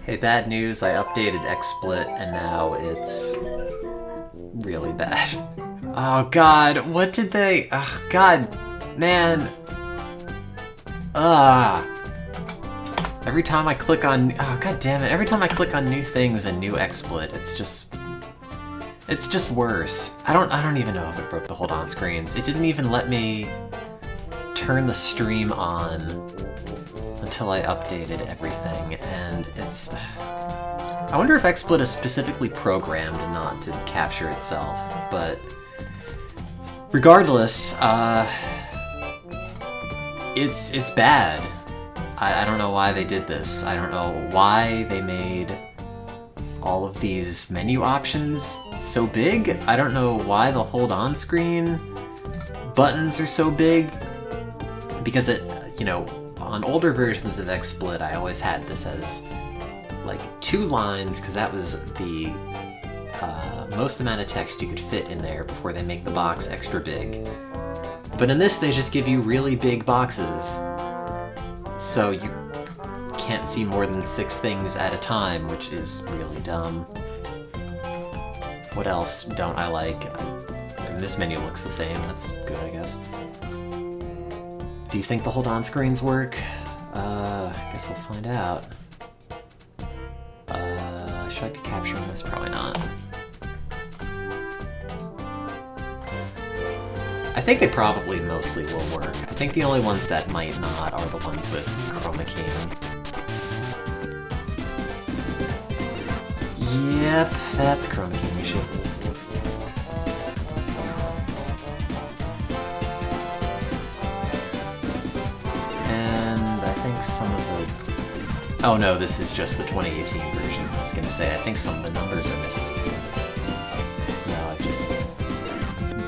Hey, bad news, I updated XSplit and now it's really bad. Oh god, what did they... Oh god, man. Every time I click on... Oh god damn it, every time I click on new things and new XSplit, it's just worse. I don't even know if it broke the hold on screens. It didn't even let me turn the stream on until I updated everything, and it's... I wonder if XSplit is specifically programmed not to capture itself, but regardless, it's bad. I don't know why they did this. I don't know why they made all of these menu options so big. I don't know why the hold on screen buttons are so big, because it, you know, on older versions of XSplit, I always had this as like 2 lines, because that was the most amount of text you could fit in there before they make the box extra big. But in this, they just give you really big boxes, so you can't see more than 6 things at a time, which is really dumb. What else don't I like? And this menu looks the same, that's good, I guess. Do you think the hold on screens work? I guess we'll find out. Should I be capturing this? Probably not. I think they probably mostly will work. I think the only ones that might not are the ones with chroma keying. Yep, that's chroma keying issue. Some of the... Oh no, this is just the 2018 version. I was gonna say, I think some of the numbers are missing. No, it just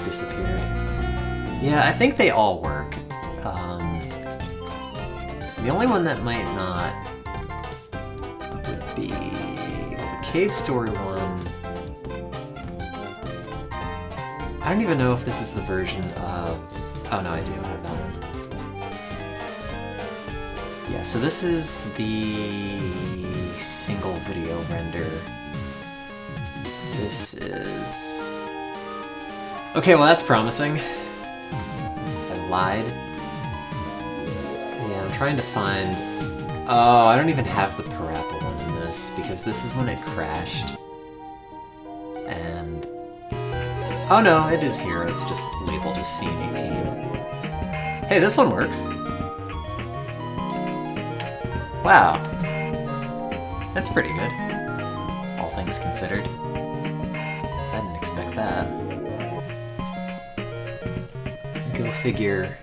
disappeared. Yeah, I think they all work. The only one that might not would be... Well, the Cave Story one... I don't even know if this is the version of... Oh no, I do have that one. Yeah, so this is the single video render. This is... Okay, well that's promising. I lied. Yeah, I'm trying to find... Oh, I don't even have the Parappa one in this, because this is when it crashed. And... Oh no, it is here, it's just labeled as Scene 18. Hey, this one works! Wow. That's pretty good, all things considered. I didn't expect that. Go figure,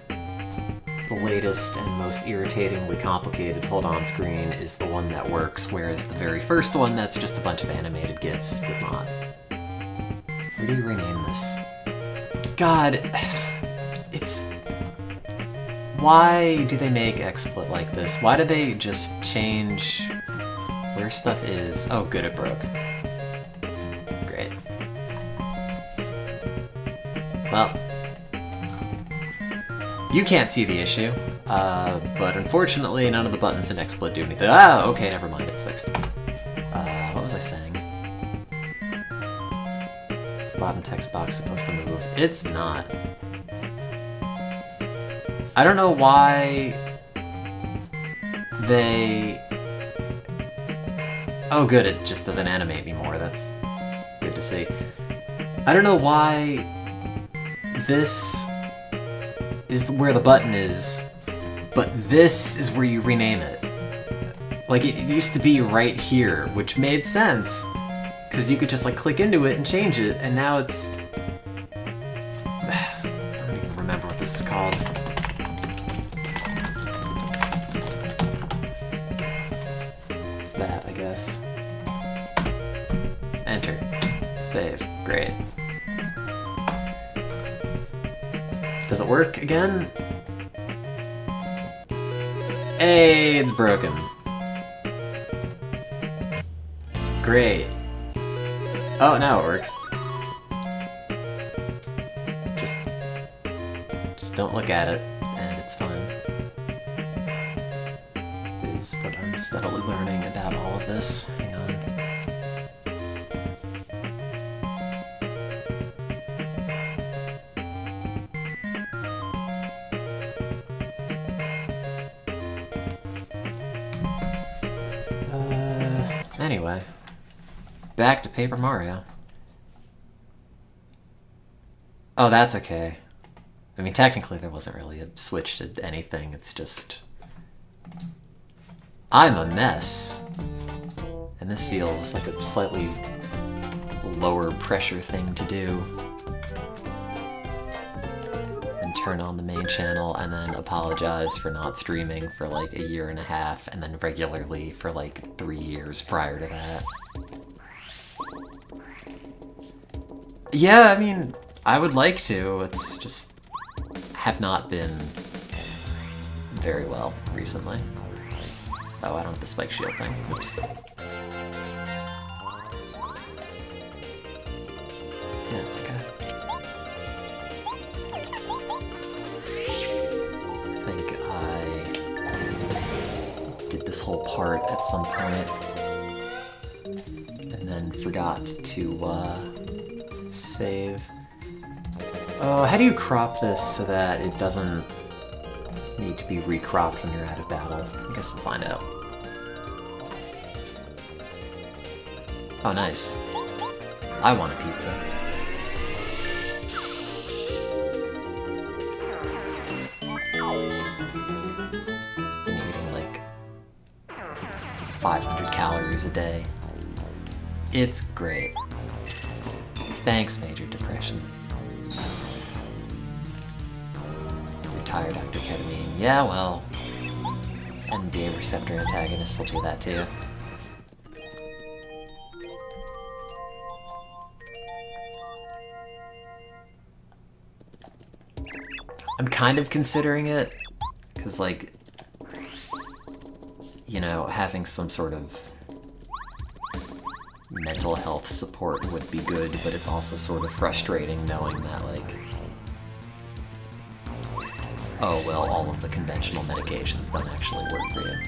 the latest and most irritatingly complicated hold-on screen is the one that works, whereas the very first one that's just a bunch of animated GIFs does not. Where do you rename this? God, it's... Why do they make XSplit like this? Why do they just change where stuff is? Oh good, it broke. Great. Well, you can't see the issue, but unfortunately none of the buttons in XSplit do anything. Ah, okay, never mind, it's fixed. What was I saying? Is the bottom text box supposed to move? It's not. I don't know why they... Oh good, it just doesn't animate anymore, that's good to see. I don't know why this is where the button is, but this is where you rename it. Like, it used to be right here, which made sense, because you could just like click into it and change it, and now it's... I don't even remember what this is called. That, I guess. Enter. Save. Great. Does it work again? Hey, it's broken. Great. Oh, now it works. Just don't look at it, and it's fine. is, but I'm steadily learning about all of this. Hang on. Anyway, back to Paper Mario. Oh, that's okay. I mean, technically there wasn't really a switch to anything, it's just... I'm a mess. And this feels like a slightly lower pressure thing to do. And turn on the main channel and then apologize for not streaming for like a year and a half and then regularly for like 3 years prior to that. Yeah, I mean, I would like to, it's just... have not been very well recently. Oh, I don't have the spike shield thing. Oops. Yeah, it's okay. I think I did this whole part at some point and then forgot to save. Oh, how do you crop this so that it doesn't need to be recropped when you're out of battle? I guess we'll find out. Oh, nice. I want a pizza. Been eating like 500 calories a day. It's great. Thanks, Major Depression. Retired after ketamine. Yeah, well, NMDA receptor antagonists will do that too. I'm kind of considering it, because, like, you know, having some sort of mental health support would be good, but it's also sort of frustrating knowing that, like, oh, well, all of the conventional medications don't actually work for you.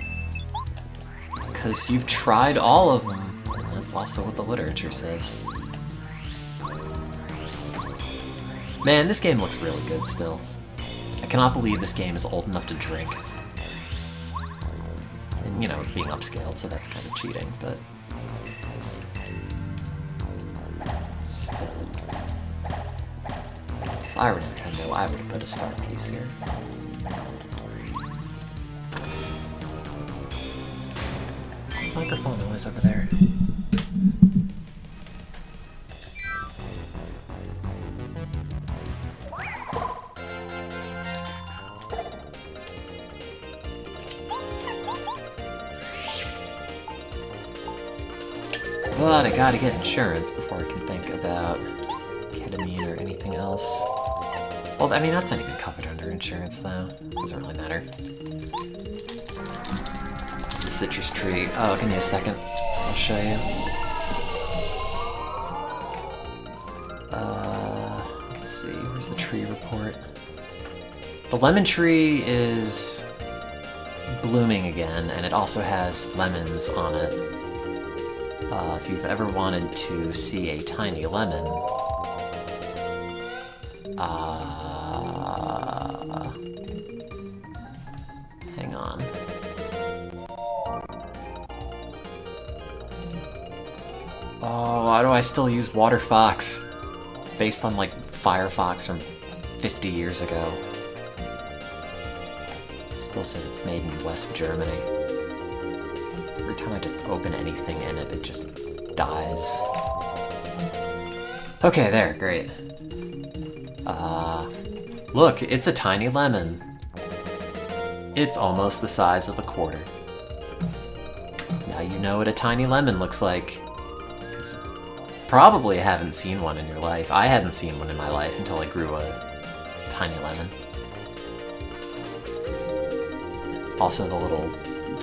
Because you've tried all of them, and that's also what the literature says. Man, this game looks really good still. I cannot believe this game is old enough to drink. And, you know, it's being upscaled, so that's kind of cheating, but... still. If I were Nintendo, I would have put a star piece here. Microphone noise over there. But I gotta get insurance before I can think about ketamine or anything else. Well, I mean, that's not even covered under insurance, though. Doesn't really matter. It's a citrus tree. Oh, give me a second. I'll show you. Let's see. Where's the tree report? The lemon tree is blooming again, and it also has lemons on it. If you've ever wanted to see a tiny lemon, hang on. Oh, why do I still use Water Fox? It's based on, like, Firefox from 50 years ago. It still says it's made in West Germany. Every time I just open anything in it, it just dies. Okay, there, great. Look, it's a tiny lemon. It's almost the size of a quarter. Now you know what a tiny lemon looks like. 'Cause probably haven't seen one in your life. I hadn't seen one in my life until I grew a tiny lemon. Also, the little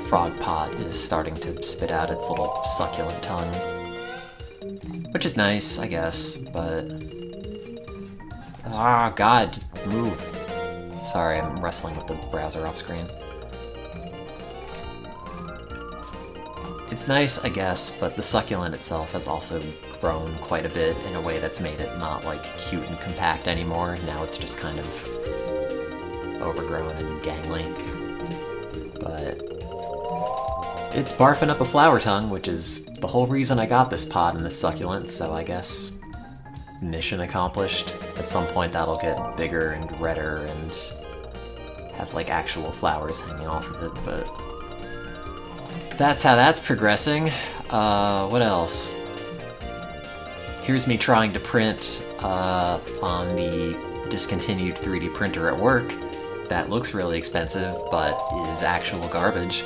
frog pot is starting to spit out its little succulent tongue. Which is nice, I guess, but... ah, God, move. Sorry, I'm wrestling with the browser off screen. It's nice, I guess, but the succulent itself has also grown quite a bit in a way that's made it not, like, cute and compact anymore. Now it's just kind of overgrown and gangly. But it's barfing up a flower tongue, which is the whole reason I got this pot and this succulent, so I guess mission accomplished. At some point that'll get bigger and redder and have, like, actual flowers hanging off of it, but that's how that's progressing. What else? Here's me trying to print on the discontinued 3D printer at work. That looks really expensive, but is actual garbage.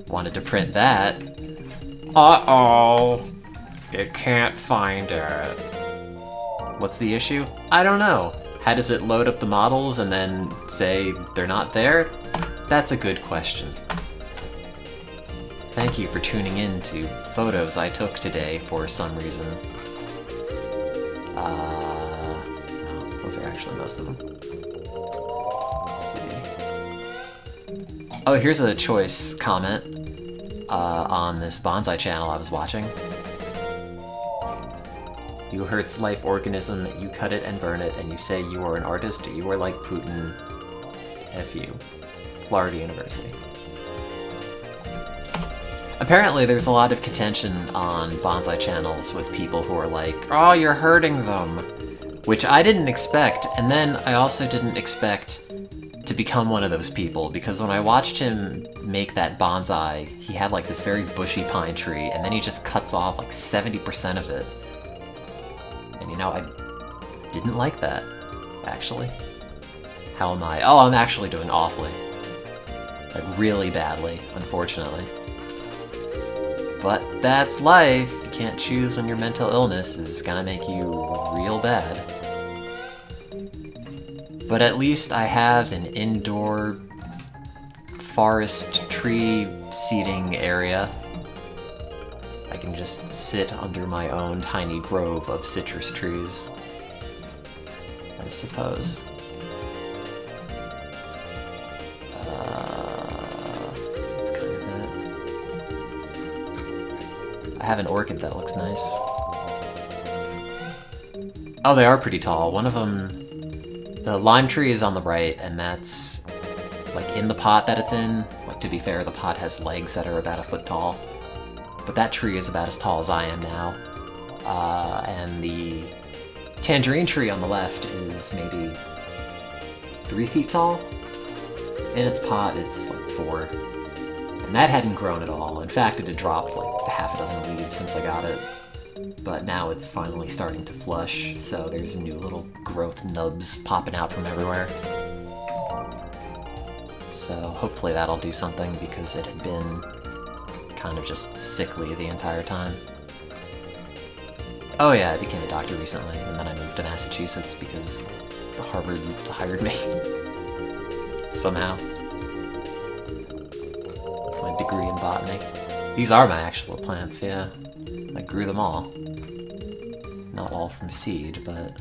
Wanted to print that. Uh-oh! It can't find it. What's the issue? I don't know. How does it load up the models and then say they're not there? That's a good question. Thank you for tuning in to photos I took today for some reason. No, those are actually most of them. Let's see. Oh, here's a choice comment on this bonsai channel I was watching. You hurts life organism, you cut it and burn it, and you say you are an artist, you are like Putin. F you. Florida University. Apparently there's a lot of contention on bonsai channels with people who are like, oh, you're hurting them, which I didn't expect, and then I also didn't expect to become one of those people, because when I watched him make that bonsai, he had like this very bushy pine tree, and then he just cuts off like 70% of it. And you know, I didn't like that, actually. How am I? Oh, I'm actually doing awfully. Like, really badly, unfortunately. But that's life. You can't choose when your mental illness is gonna make you real bad. But at least I have an indoor forest tree seating area. I can just sit under my own tiny grove of citrus trees, I suppose. That's kind of it. I have an orchid that looks nice. Oh, they are pretty tall. One of them, the lime tree is on the right, and that's like in the pot that it's in. Like, to be fair, the pot has legs that are about a foot tall. But that tree is about as tall as I am now. And the tangerine tree on the left is maybe 3 feet tall. In its pot, it's like 4. And that hadn't grown at all. In fact, it had dropped like half a dozen leaves since I got it. But now it's finally starting to flush, so there's new little growth nubs popping out from everywhere. So hopefully that'll do something, because it had been kind of just sickly the entire time. Oh yeah, I became a doctor recently, and then I moved to Massachusetts because Harvard hired me. Somehow. My degree in botany. These are my actual plants, yeah. I grew them all. Not all from seed, but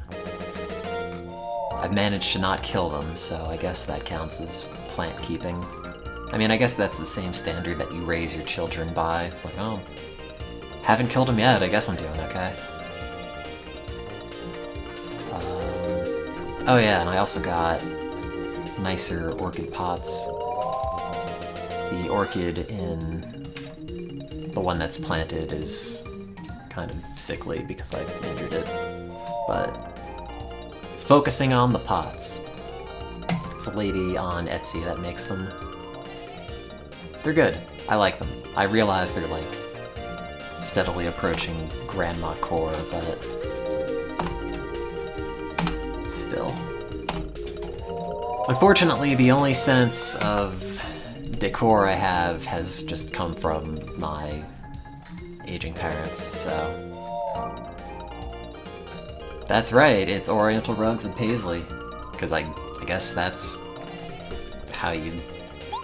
I've managed to not kill them, so I guess that counts as plant keeping. I mean, I guess that's the same standard that you raise your children by. It's like, oh, haven't killed them yet, I guess I'm doing okay. Oh yeah, and I also got nicer orchid pots. The orchid in the one that's planted is kind of sickly because I injured it, but it's focusing on the pots. It's a lady on Etsy that makes them. They're good. I like them. I realize they're like steadily approaching grandma core, but still. Unfortunately, the only sense of decor I have has just come from my aging parents, so... That's right, it's Oriental rugs and paisley, because I guess that's how you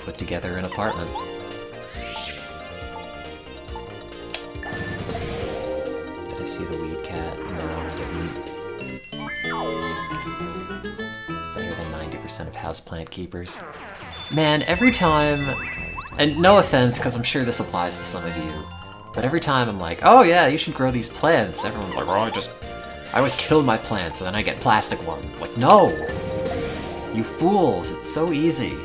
put together an apartment. Did I see the weed cat? No, I didn't. Better than 90% of houseplant keepers. Man, every time And no offense, because I'm sure this applies to some of you, but every time I'm like, oh yeah, you should grow these plants, everyone's like, well, I always kill my plants and then I get plastic ones. Like, no! You fools, it's so easy.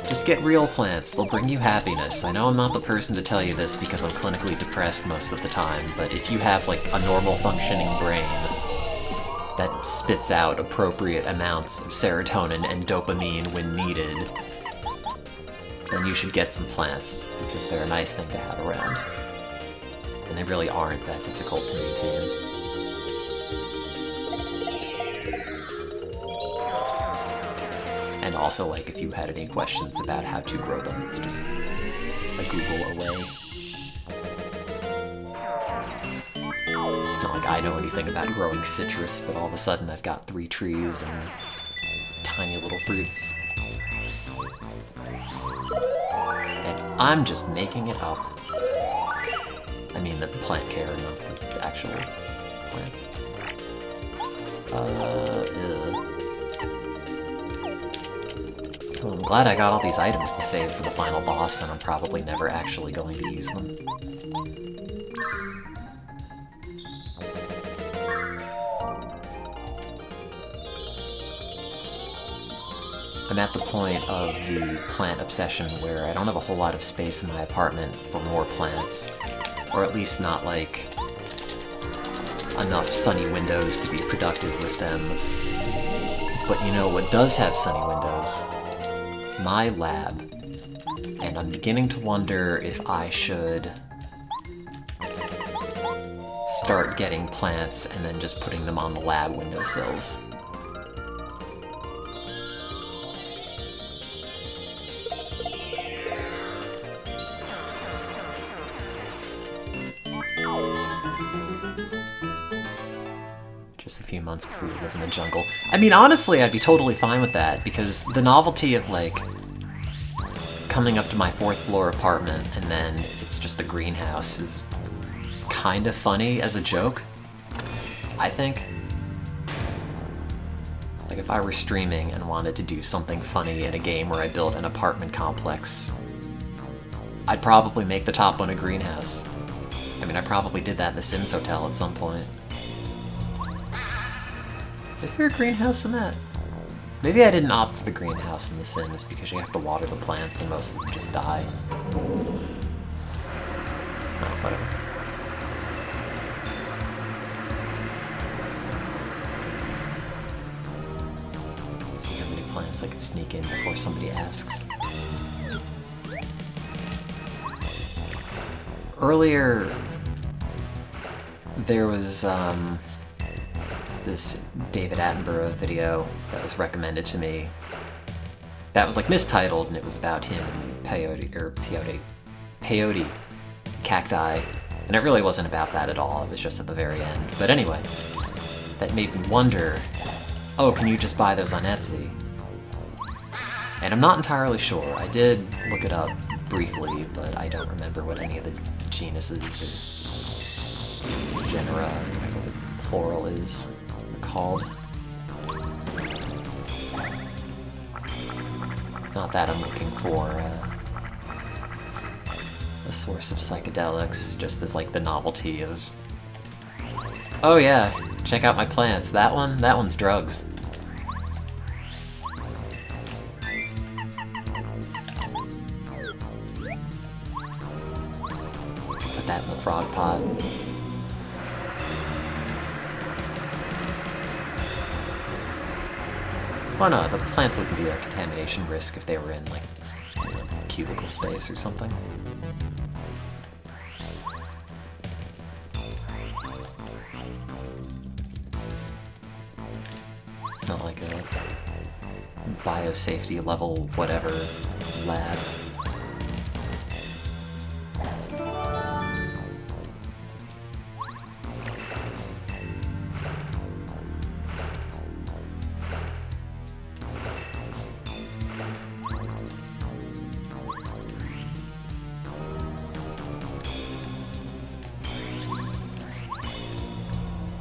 Just get real plants, they'll bring you happiness. I know I'm not the person to tell you this because I'm clinically depressed most of the time, but if you have, like, a normal functioning brain that spits out appropriate amounts of serotonin and dopamine when needed, then you should get some plants, because they're a nice thing to have around. And they really aren't that difficult to maintain. And also, like, if you had any questions about how to grow them, it's just a Google away. It's not like I know anything about growing citrus, but all of a sudden I've got 3 trees and tiny little fruits. And I'm just making it up. I mean the plant care, not the actual plants. Well, I'm glad I got all these items to save for the final boss, and I'm probably never actually going to use them. I'm at the point of the plant obsession where I don't have a whole lot of space in my apartment for more plants. Or at least not, like, enough sunny windows to be productive with them. But you know what does have sunny windows? My lab. And I'm beginning to wonder if I should start getting plants and then just putting them on the lab windowsills. Just a few months before you live in the jungle. I mean, honestly, I'd be totally fine with that, because the novelty of, like, coming up to my 4th floor apartment and then it's just a greenhouse is kind of funny as a joke, I think. Like, if I were streaming and wanted to do something funny in a game where I built an apartment complex, I'd probably make the top one a greenhouse. I mean, I probably did that in the Sims Hotel at some point. Is there a greenhouse in that? Maybe I didn't opt for the greenhouse in The Sims because you have to water the plants and most of them just die. Oh, whatever. Let's see how many plants I can sneak in before somebody asks. Earlier, there was, this David Attenborough video that was recommended to me that was like mistitled, and it was about him and peyote cacti, and it really wasn't about that at all, it was just at the very end. But anyway, that made me wonder, oh, can you just buy those on Etsy? And I'm not entirely sure. I did look it up briefly, but I don't remember what any of the genuses or genera, whatever the plural is, called. Not that I'm looking for a source of psychedelics, just as like the novelty of, oh yeah, check out my plants. That one's drugs. Put that in the frog pot. Well, no, the plants wouldn't be a contamination risk if they were in, like, you know, cubicle space or something. It's not like a biosafety level whatever lab.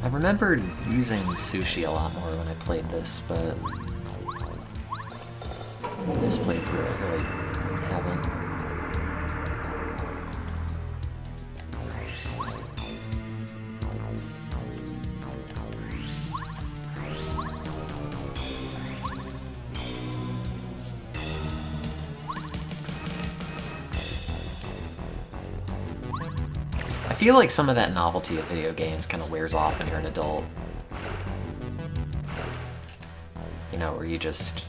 I remembered using sushi a lot more when I played this, but this playthrough, I really haven't. I feel like some of that novelty of video games kind of wears off when you're an adult. You know, where you just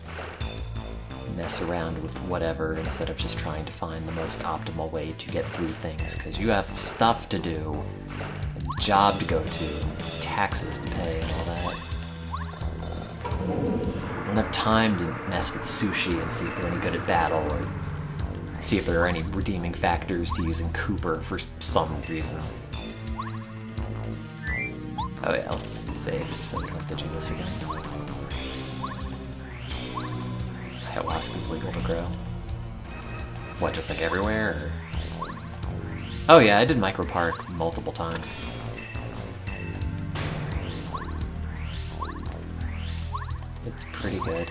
mess around with whatever instead of just trying to find the most optimal way to get through things, because you have stuff to do, a job to go to, taxes to pay, and all that. You don't have time to mess with sushi and see if you're any good at battle, or see if there are any redeeming factors to using Cooper for some reason. Oh yeah, let's save so we don't have to do this again. Ayahuasca's legal to grow. What, just like everywhere? Or... Oh yeah, I did Micropark multiple times. It's pretty good.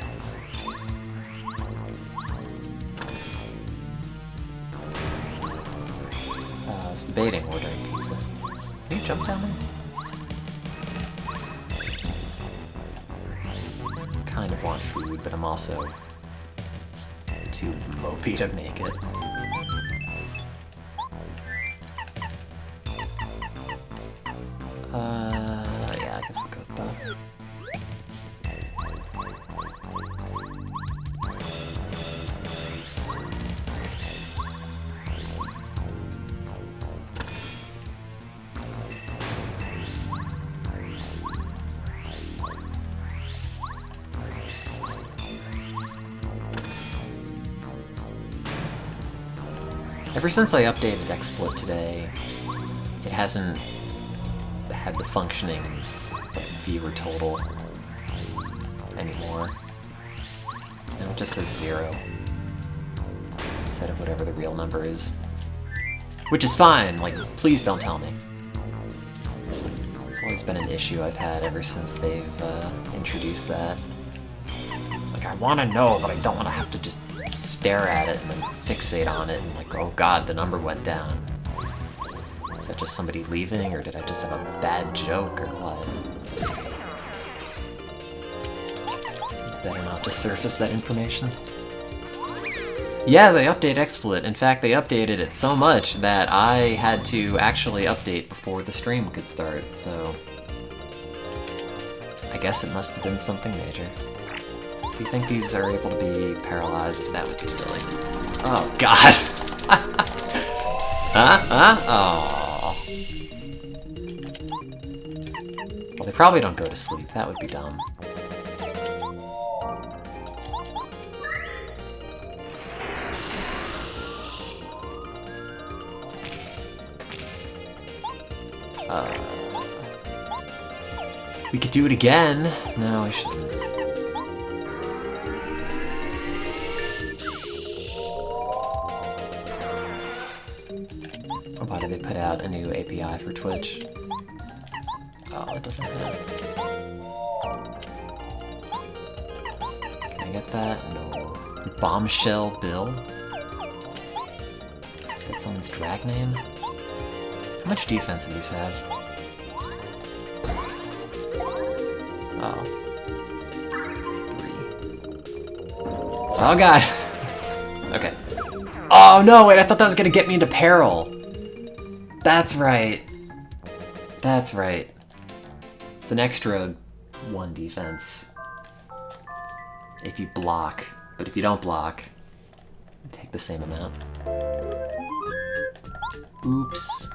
I was debating ordering pizza. Can you jump down there? Kind of want food, but I'm also too mopey to make it. Yeah, I guess I'll go with Bob. Ever since I updated XSplit today, it hasn't had the functioning viewer total anymore. And it just says 0 instead of whatever the real number is. Which is fine, like, please don't tell me. It's always been an issue I've had ever since they've introduced that. It's like, I want to know, but I don't want to have to just stare at it and then fixate on it and like, oh god, the number went down. Is that just somebody leaving, or did I just have a bad joke, or what? Better not to surface that information. Yeah, they update XSplit. In fact, they updated it so much that I had to actually update before the stream could start, so... I guess it must have been something major. If you think these are able to be paralyzed, that would be silly. Oh, God! Huh? Oh. Well, they probably don't go to sleep. That would be dumb. We could do it again. No, we shouldn't. Why did they put out a new API for Twitch? Oh, it doesn't have. Can I get that? No. Bombshell Bill? Is that someone's drag name? How much defense do these have? Oh. 3. Oh god! Okay. Oh no, wait, I thought that was gonna get me into peril! That's right. That's right. It's an extra 1 defense. If you block. But if you don't block, you take the same amount. Oops.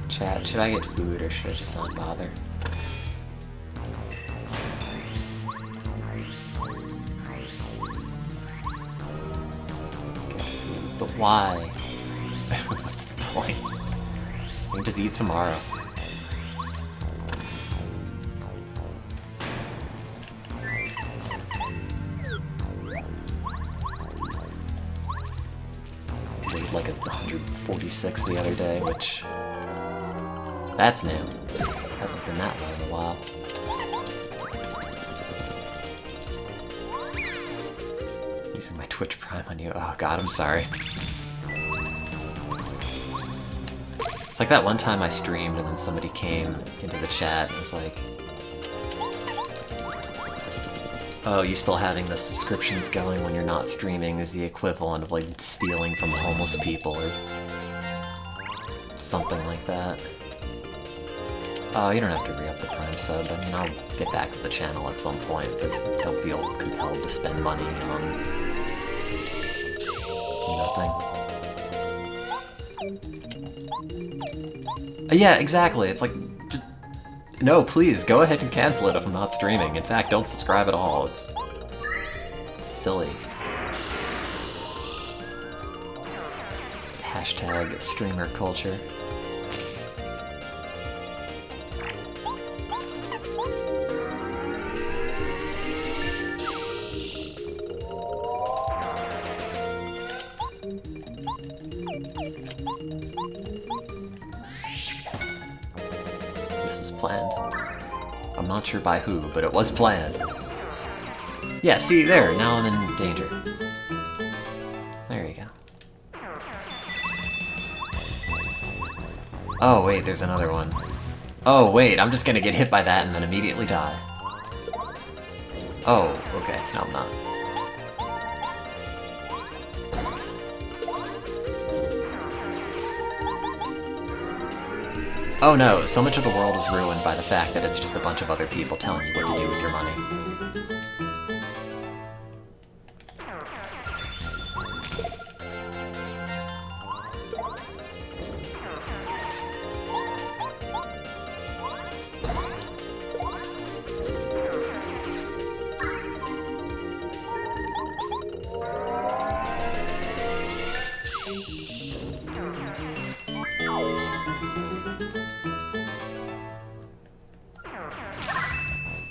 Chat, should I get food or should I just not bother? Get food, but why? What's the point? We can just eat tomorroro. like a 146 the other day, which... That's new. Hasn't been that low in a while. Using my Twitch Prime on you. Oh god, I'm sorry. It's like that one time I streamed and then somebody came into the chat and was like, oh, you still having the subscriptions going when you're not streaming is the equivalent of like stealing from homeless people or something like that. Oh, you don't have to re-up the Prime sub. I mean, I'll get back to the channel at some point, but don't feel compelled to spend money on nothing. Yeah, exactly. It's like, just, no, please, go ahead and cancel it if I'm not streaming. In fact, don't subscribe at all. It's silly. Hashtag streamer culture. Not sure by who, but it was planned. Yeah, see, there, now I'm in danger. There you go. Oh, wait, there's another one. Oh, wait, I'm just gonna get hit by that and then immediately die. Oh, okay, no, I'm not. Oh no, so much of the world is ruined by the fact that it's just a bunch of other people telling you what to do with your money.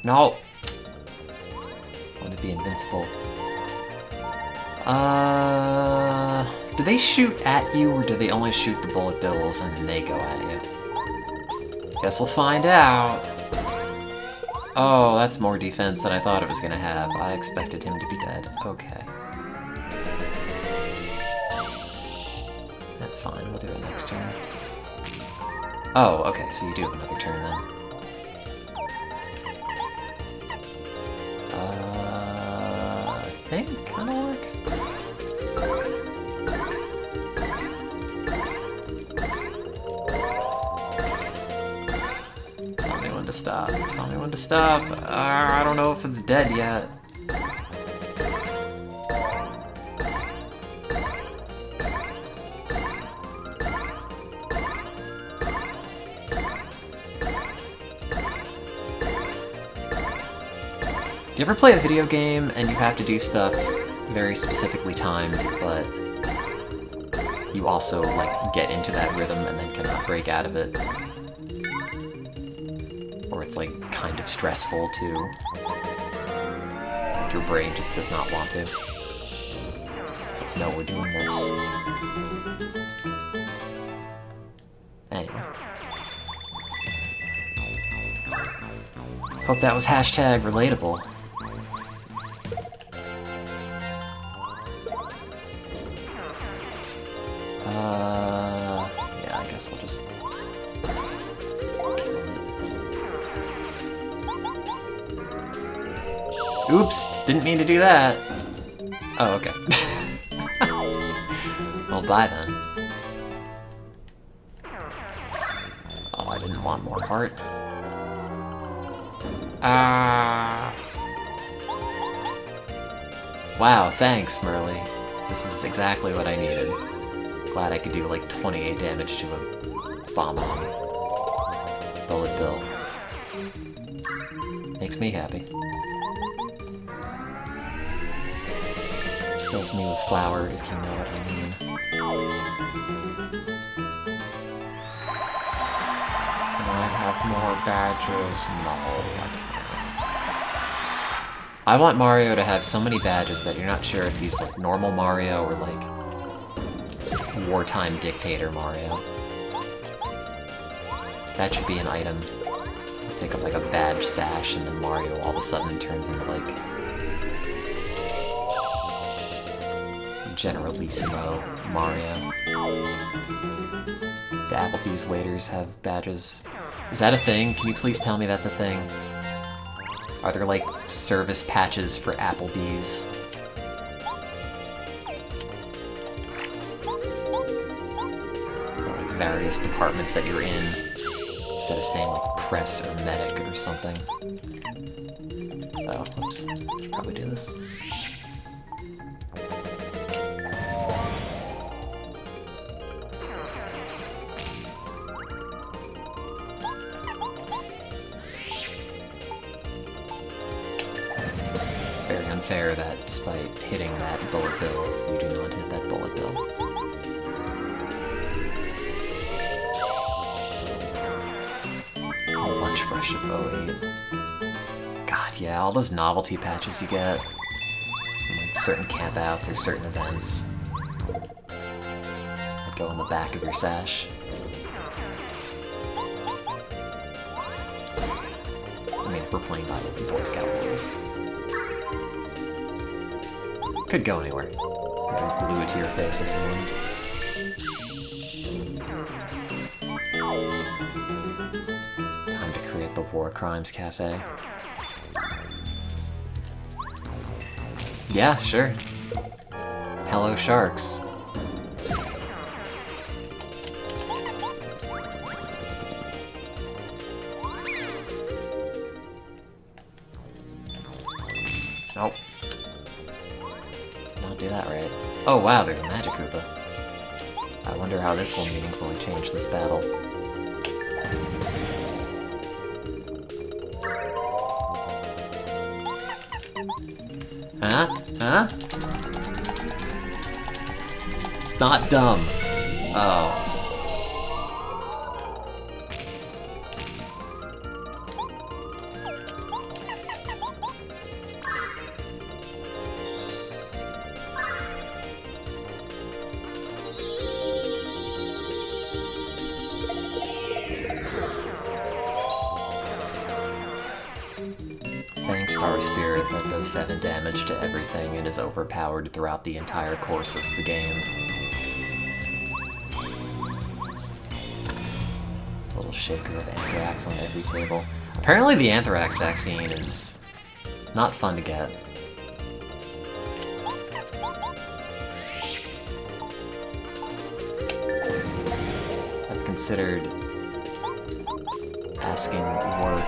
No! I want to be invincible. Do they shoot at you, or do they only shoot the bullet bills and then they go at you? Guess we'll find out. Oh, that's more defense than I thought it was gonna have. I expected him to be dead. Okay. That's fine, we'll do it next turn. Oh, okay, so you do have another turn then. I think that'll work. Tell me when to stop. Tell me when to stop. I don't know if it's dead yet. Do you ever play a video game and you have to do stuff very specifically timed, but you also, like, get into that rhythm and then cannot break out of it? Or it's, like, kind of stressful, too. Like, your brain just does not want to. It's like, no, we're doing this. Anyway. Hope that was hashtag relatable. Yeah, I guess I'll just... Oops! Didn't mean to do that! Oh, okay. Well, bye then. Oh, I didn't want more heart. Wow, thanks, Merly. This is exactly what I needed. Glad I could do like 28 damage to a bomb-on. Bullet bill. Makes me happy. Fills me with flour, if you know what I mean. Can I have more badges? No, I can't. I want Mario to have so many badges that you're not sure if he's like normal Mario or like wartime dictator Mario. That should be an item. Pick up like a badge sash, and then Mario all of a sudden turns into like Generalissimo Mario. The Applebee's waiters have badges. Is that a thing? Can you please tell me that's a thing? Are there like service patches for Applebee's? Or like various departments that you're in, instead of saying like press or medic or something. Oh, whoops. Should probably do this. Very unfair that despite hitting that bullet bill, you do not hit that bullet bill. Lunch Brush of 08. God, yeah, all those novelty patches you get. Like certain campouts or certain events. That go on the back of your sash. I mean, if we're playing by the Boy Scout rules. Could go anywhere. You can glue it to your face if you want. Time to create the War Crimes Cafe. Yeah, sure. Hello, sharks. Nope. Don't do that right. Oh wow, there's a Magic Koopa. I wonder how this will meaningfully change this battle. Huh? Huh? It's not dumb. Oh. Thanks, Star Spirit, that does 7 damage to everything and is overpowered throughout the entire course of the game. A little shaker of anthrax on every table. Apparently the anthrax vaccine is not fun to get. I've considered asking work,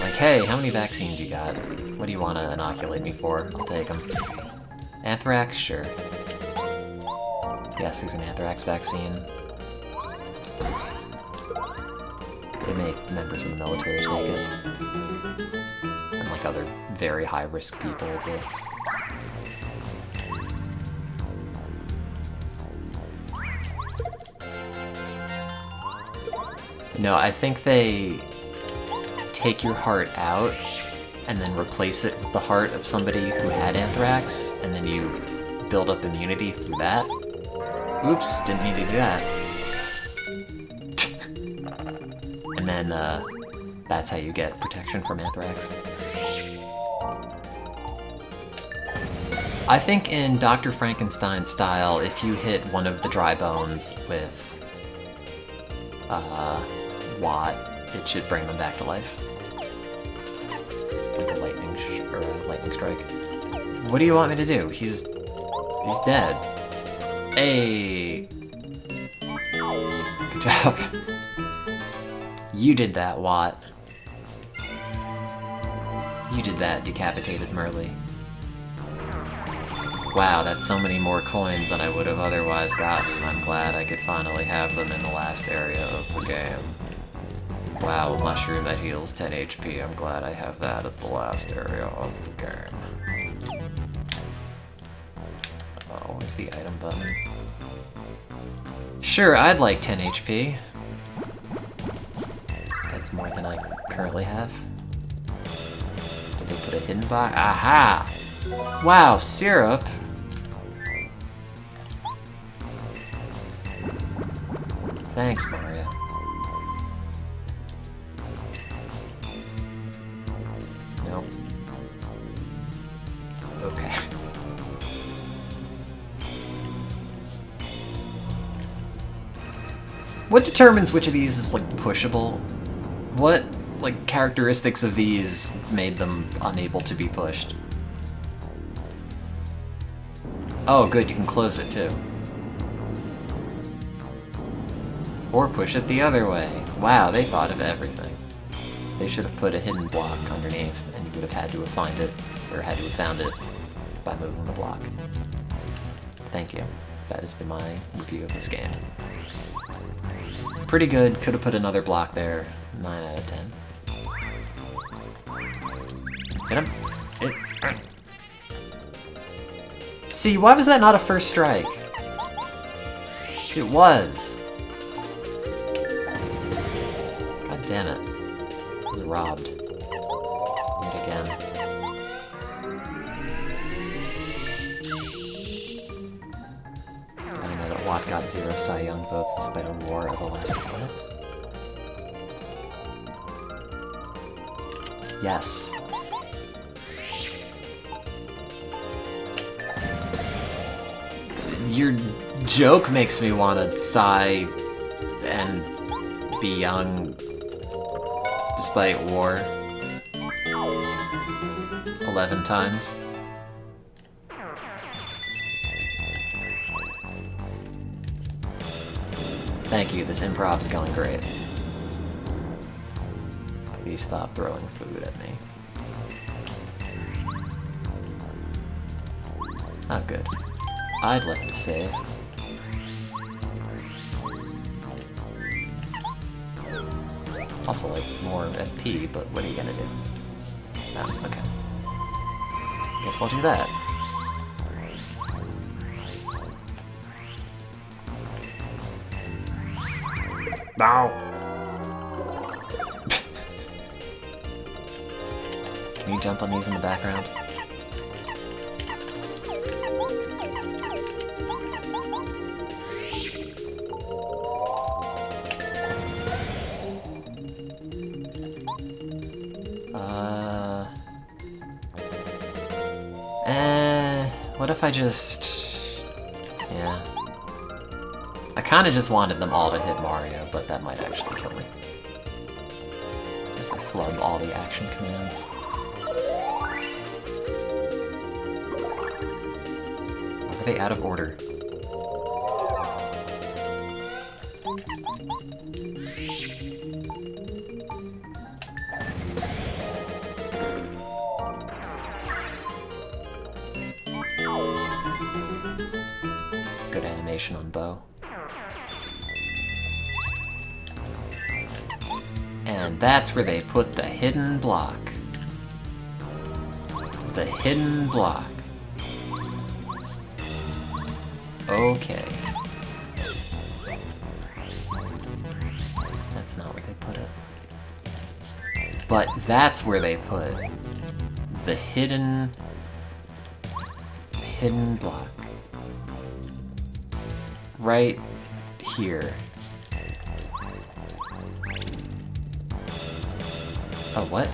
like, hey, how many vaccines you got? What do you want to inoculate me for? I'll take them. Anthrax? Sure. Yes, there's an anthrax vaccine. They make members of the military take it. And like other very high-risk people, but... No, I think they take your heart out and then replace it with the heart of somebody who had anthrax, and then you build up immunity through that. Oops, didn't mean to do that. And then, that's how you get protection from anthrax. I think in Dr. Frankenstein style, if you hit one of the dry bones with, Watt, it should bring them back to life. Like a lightning strike. What do you want me to do? He's dead. Hey! Good job. You did that, Watt. You did that, decapitated Merly. Wow, that's so many more coins than I would have otherwise gotten. I'm glad I could finally have them in the last area of the game. Wow, a mushroom that heals 10 HP. I'm glad I have that at the last area of the game. Oh, where's the item button? Sure, I'd like 10 HP. That's more than I currently have. Did they put a hidden box? Aha! Wow, syrup! Thanks, Mario. Nope. Okay. What determines which of these is, like, pushable? What, like, characteristics of these made them unable to be pushed? Oh, good, you can close it, too. Or push it the other way. Wow, they thought of everything. They should have put a hidden block underneath, and you would have had to have found it, or had to have found it by moving the block. Thank you. That has been my review of this game. Pretty good, could have put another block there. 9 out of 10. Hit him. See, why was that not a first strike? It was. God damn it. I was robbed. Yet again. I know that Watt got 0 Cy Young votes despite a war of the last what? Yes. Your joke makes me want to sigh and be young despite war 11 times. Thank you, this improv is going great. Please stop throwing food at me. Oh, good. I'd like to save. Also, like, more FP, but what are you gonna do? Oh, okay. Guess I'll do that. Bow! Can you jump on these in the background? What if I just... yeah. I kinda just wanted them all to hit Mario, but that might actually kill me. If I flub all the action commands. Why are they out of order? Good animation on Bow. And that's where they put the hidden block. The hidden block. Okay. That's not where they put it. But that's where they put the hidden block. Right here. Oh, what?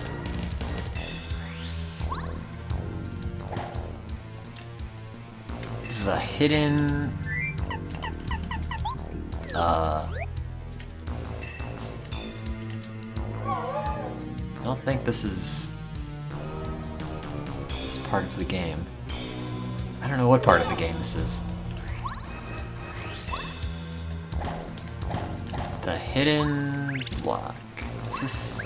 The hidden... I don't think this is part of the game. I don't know what part of the game this is. The hidden block. Is this...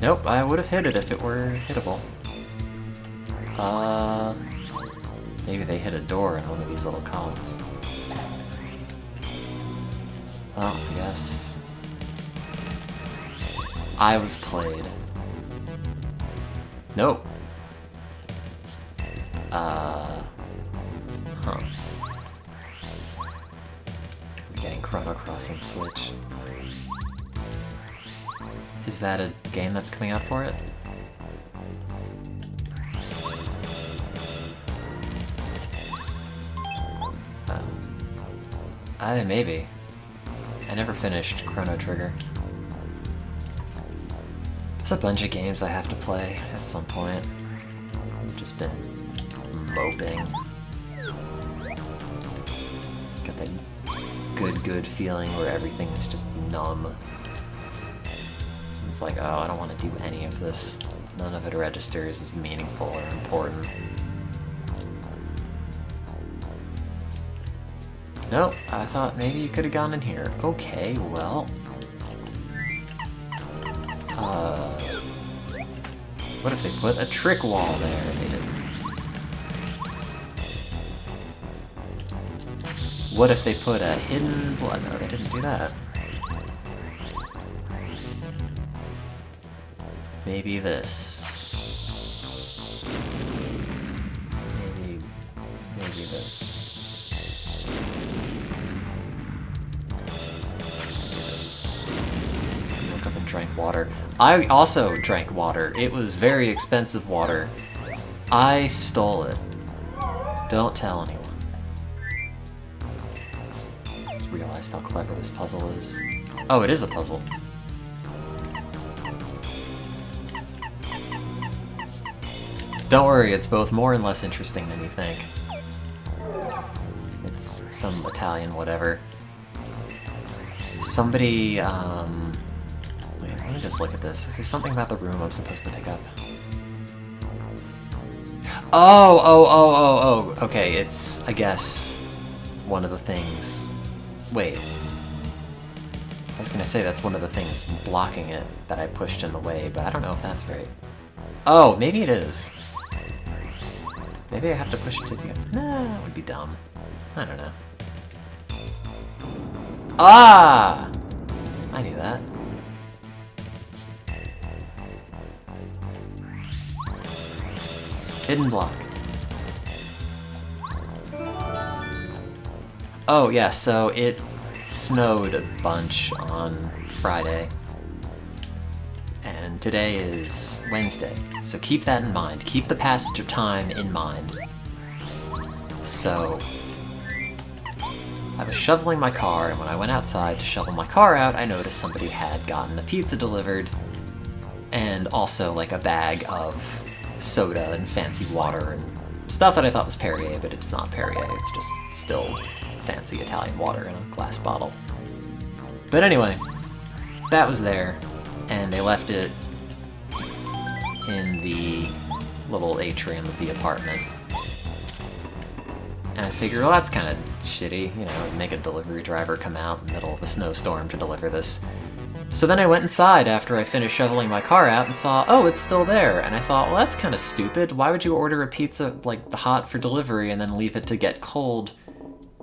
Nope, I would have hit it if it were hittable. Maybe they hit a door in one of these little columns. Well, I guess... I was played. Nope. Huh. We're getting Chrono Cross on Switch. Is that a game that's coming out for it? Oh. Maybe. I never finished Chrono Trigger. There's a bunch of games I have to play at some point. I've just been moping. Got that good feeling where everything is just numb. It's like, oh, I don't want to do any of this. None of it registers as meaningful or important. Nope, I thought maybe you could have gone in here. Okay, well... what if they put a trick wall there? They didn't. What if they put a hidden blood? No, they didn't do that. Maybe this. Maybe this. Woke up and drank water. I also drank water. It was very expensive water. I stole it. Don't tell anyone. Just realized how clever this puzzle is. Oh, it is a puzzle. Don't worry, it's both more and less interesting than you think. It's some Italian whatever. Somebody, wait, let me just look at this. Is there something about the room I'm supposed to pick up? Oh, okay, it's, I guess, one of the things. Wait. I was gonna say that's one of the things blocking it that I pushed in the way, but I don't know if that's right. Oh, maybe it is. Maybe I have to push it to the end. Nah, that would be dumb. I don't know. Ah! I knew that. Hidden block. Oh, yeah, so it snowed a bunch on Friday. And today is Wednesday, so keep that in mind. Keep the passage of time in mind. So, I was shoveling my car, and when I went outside to shovel my car out, I noticed somebody had gotten a pizza delivered, and also like a bag of soda and fancy water and stuff that I thought was Perrier, but it's not Perrier, it's just still fancy Italian water in a glass bottle. But anyway, that was there. And they left it in the little atrium of the apartment. And I figured, well, that's kind of shitty, you know, make a delivery driver come out in the middle of a snowstorm to deliver this. So then I went inside after I finished shoveling my car out and saw, oh, it's still there. And I thought, well, that's kind of stupid. Why would you order a pizza, like, hot for delivery and then leave it to get cold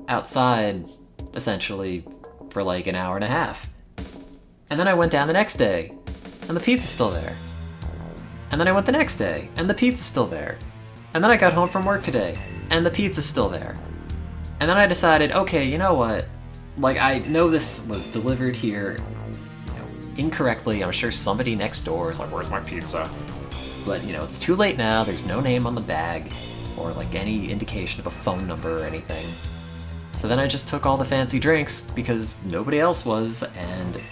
outside, essentially, for like an hour and a half? And then I went down the next day, and the pizza's still there. And then I went the next day, and the pizza's still there. And then I got home from work today, and the pizza's still there. And then I decided, okay, you know what? Like, I know this was delivered here, you know, incorrectly. I'm sure somebody next door is like, where's my pizza? But, you know, it's too late now. There's no name on the bag, or like any indication of a phone number or anything. So then I just took all the fancy drinks, because nobody else was, and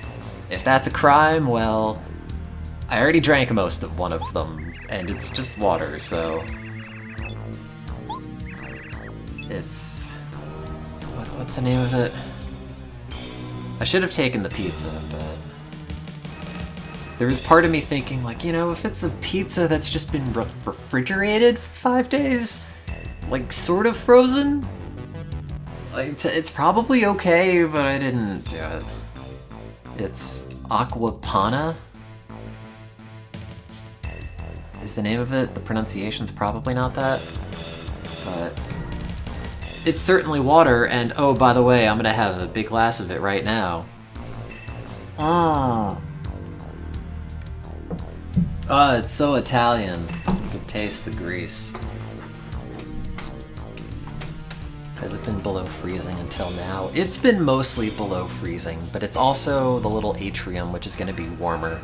if that's a crime, well, I already drank most of one of them, and it's just water, so... It's... what's the name of it? I should have taken the pizza, but... There was part of me thinking, like, you know, if it's a pizza that's just been refrigerated for 5 days, like, sort of frozen, like, it's probably okay, but I didn't do it. It's Aqua Panna is the name of it. The pronunciation's probably not that, but it's certainly water, and oh, by the way, I'm gonna have a big glass of it right now. Oh, it's so Italian. You can taste the grease. Has it been below freezing until now? It's been mostly below freezing, but it's also the little atrium, which is going to be warmer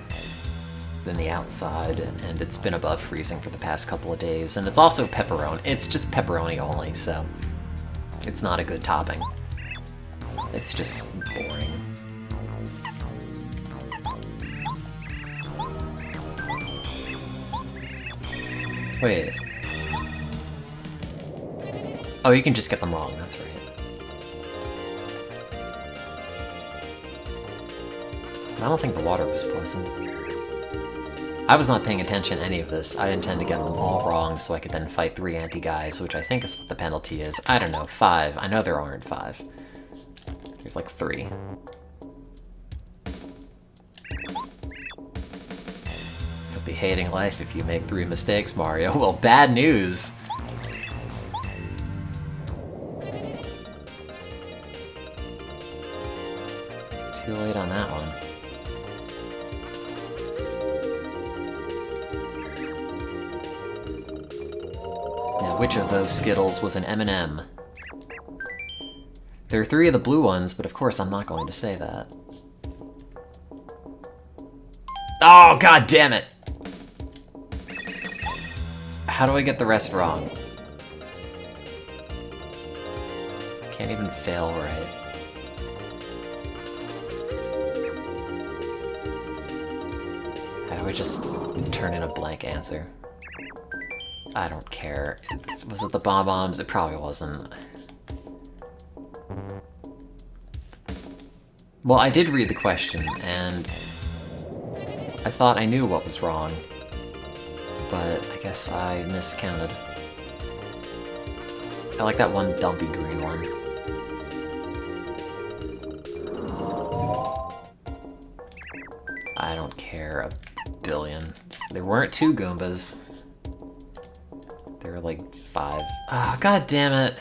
than the outside, and it's been above freezing for the past couple of days. And it's also pepperoni. It's just pepperoni only, so it's not a good topping. It's just boring. Wait. Oh, you can just get them wrong, that's right. I don't think the water was poisoned. I was not paying attention to any of this. I intend to get them all wrong so I could then fight 3 anti-guys, which I think is what the penalty is. I don't know, 5. I know there aren't 5. There's like 3. You'll be hating life if you make 3 mistakes, Mario. Well, bad news! Too late on that one. Now, which of those Skittles was an M&M? There are 3 of the blue ones, but of course I'm not going to say that. Oh, god damn it! How do I get the rest wrong? Can't even fail right. How do I just turn in a blank answer? I don't care. Was it the Bob-ombs? It probably wasn't. Well, I did read the question, and I thought I knew what was wrong, but I guess I miscounted. I like that one dumpy green one. I don't care a billion. There weren't 2 Goombas. There were like 5. Ah, god damn it!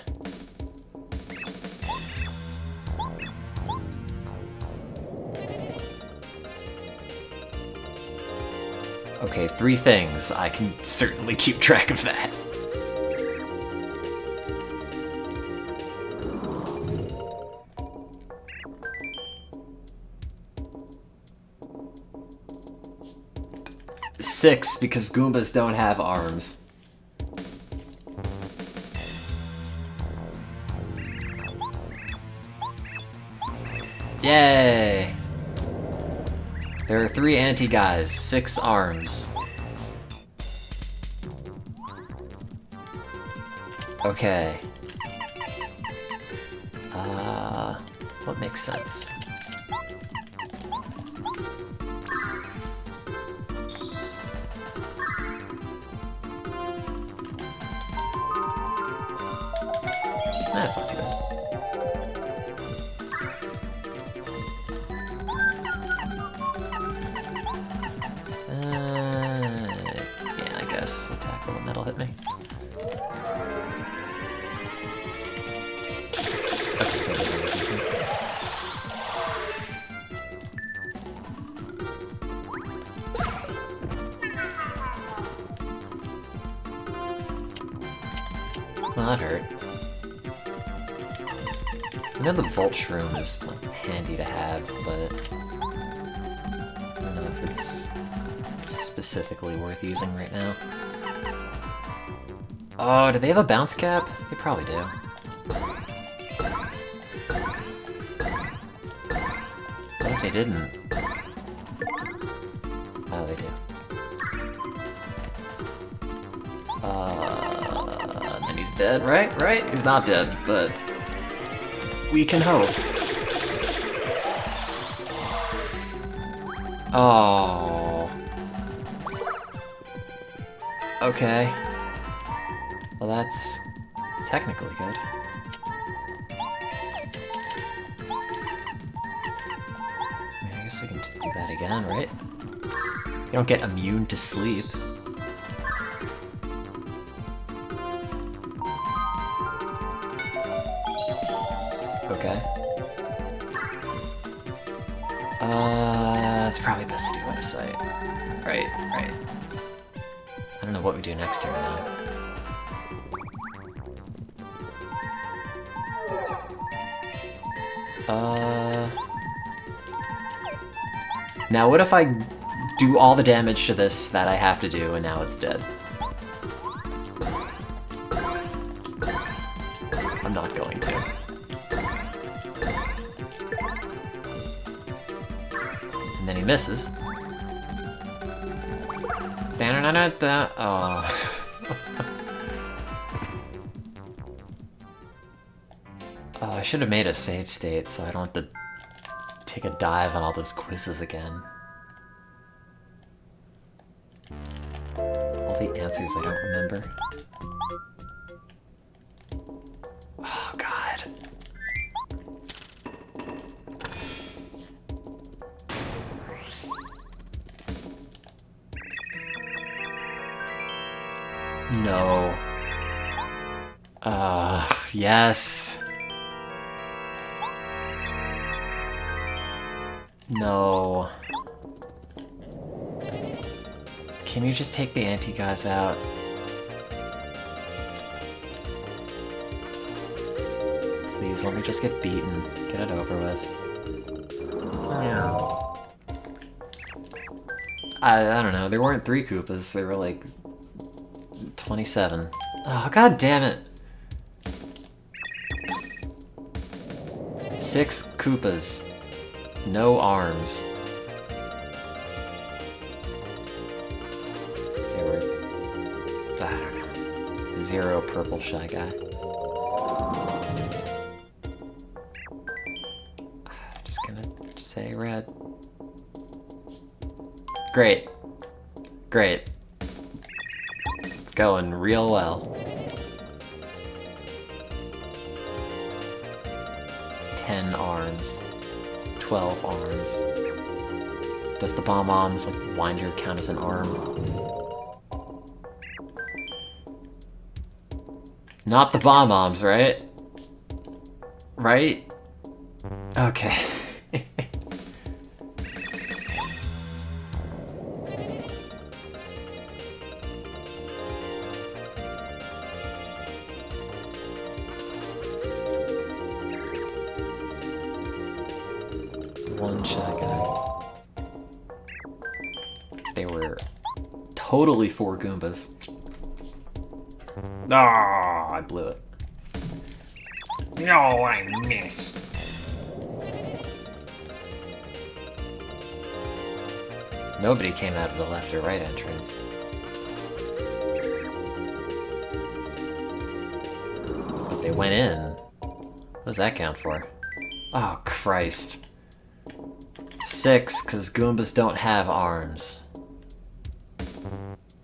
Okay, 3 things. I can certainly keep track of that. Six, because Goombas don't have arms. Yay! There are 3 anti-guys, 6 arms. Okay. What makes sense? That's not too bad. Yeah, I guess tackle and that'll hit me. Well, that hurt. I know the Volt Shroom is handy to have, but I don't know if it's specifically worth using right now. Oh, do they have a bounce cap? They probably do. What if they didn't? Oh, they do. Then he's dead, right? Right? He's not dead, but we can hope. Oh. Okay. Well, that's technically good. I guess we can do that again, right? You don't get immune to sleep. Okay. It's probably best to do website. Right, right. I don't know what we do next turn now. Now what if I do all the damage to this that I have to do and now it's dead? I'm not going to. misses. Oh. Oh, I should have made a save state so I don't have to take a dive on all those quizzes again. All the answers I don't remember. Oh, God. No. Yes. No. Can you just take the anti-guys out? Please, let me just get beaten. Get it over with. I don't know, there weren't 3 Koopas, there were like 27. Oh, god damn it! 6 Koopas. No arms. They were... I don't know. 0 purple Shy Guy. Just gonna say red. Great. Great. It's going real well. 10 arms. 12 arms. Does the bomb-oms, like, winder count as an arm? Not the bomb-oms, right? Right? Okay. One Shy Guy. They were totally 4 Goombas. Ah, I blew it. No, I missed. Nobody came out of the left or right entrance. But they went in. What does that count for? Oh, Christ. 6, because Goombas don't have arms.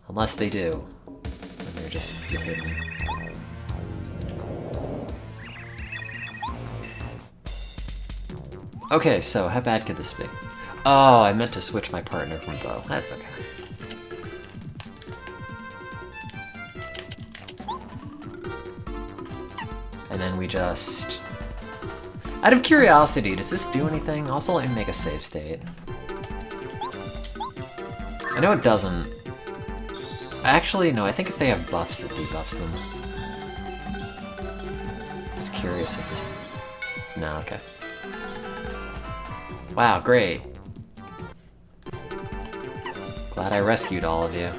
Unless they do. And they're just hidden. Okay, so how bad could this be? Oh, I meant to switch my partner from Bo. That's okay. And then we just... Out of curiosity, does this do anything? Also, let me make a save state. I know it doesn't. Actually, no, I think if they have buffs, it debuffs them. Just curious if this... No, okay. Wow, great. Glad I rescued all of you.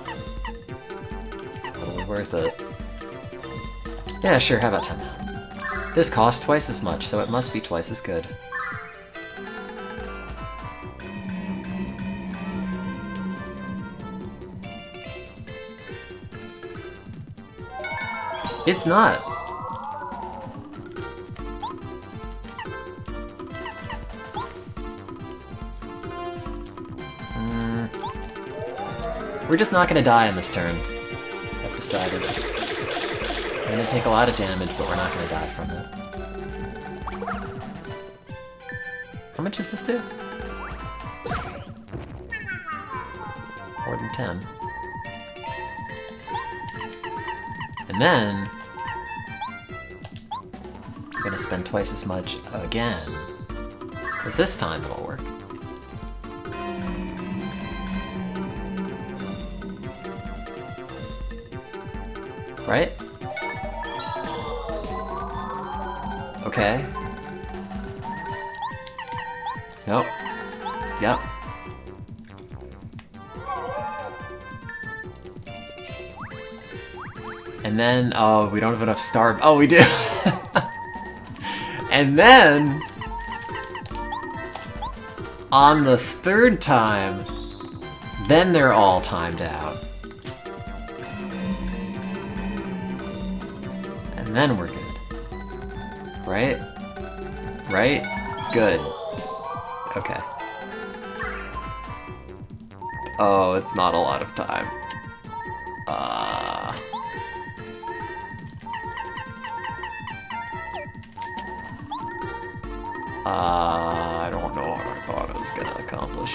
Totally worth it. Yeah, sure, how about 10 now? This costs twice as much, so it must be twice as good. It's not! We're just not gonna die on this turn. I've decided. We're gonna take a lot of damage, but we're not gonna die from it. How much does this do? More than 10. And then... I'm gonna spend twice as much again. Because this time it'll work. Right? Okay. Nope. Yep. And then, oh, we don't have enough star... Oh, we do! And then... on the third time, then they're all timed out. And then we're good. Right? Right? Good. Okay. Oh, it's not a lot of time. I don't know what I thought I was gonna accomplish.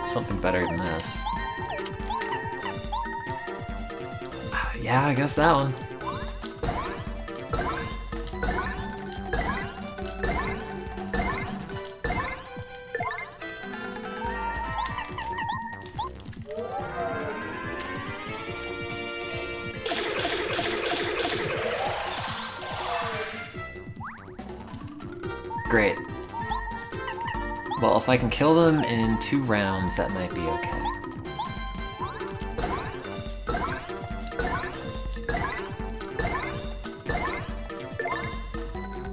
Something better than this. Yeah, I guess that one. Great. Well, if I can kill them in 2 rounds, that might be okay.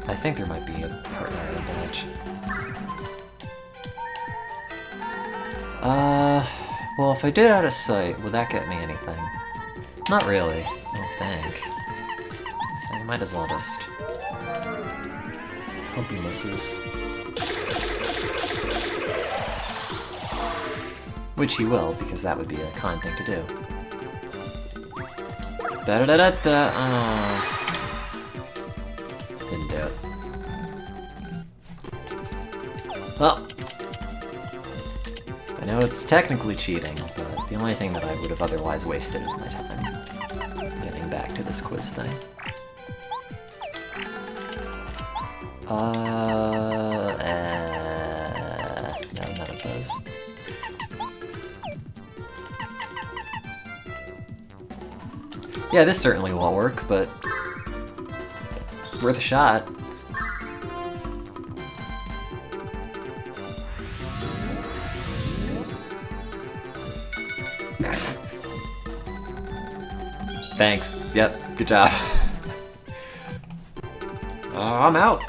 I think there might be a partner in the badge. Well, if I did out of sight, would that get me anything? Not really, I don't think. So I might as well just... hope he misses. Which he will, because that would be a kind thing to do. Da-da-da-da-da! Oh. Didn't do it. Well, I know it's technically cheating, but the only thing that I would have otherwise wasted is my time getting back to this quiz thing. No, none of those. Yeah, this certainly won't work, but it's worth a shot. Thanks. Yep, good job. I'm out.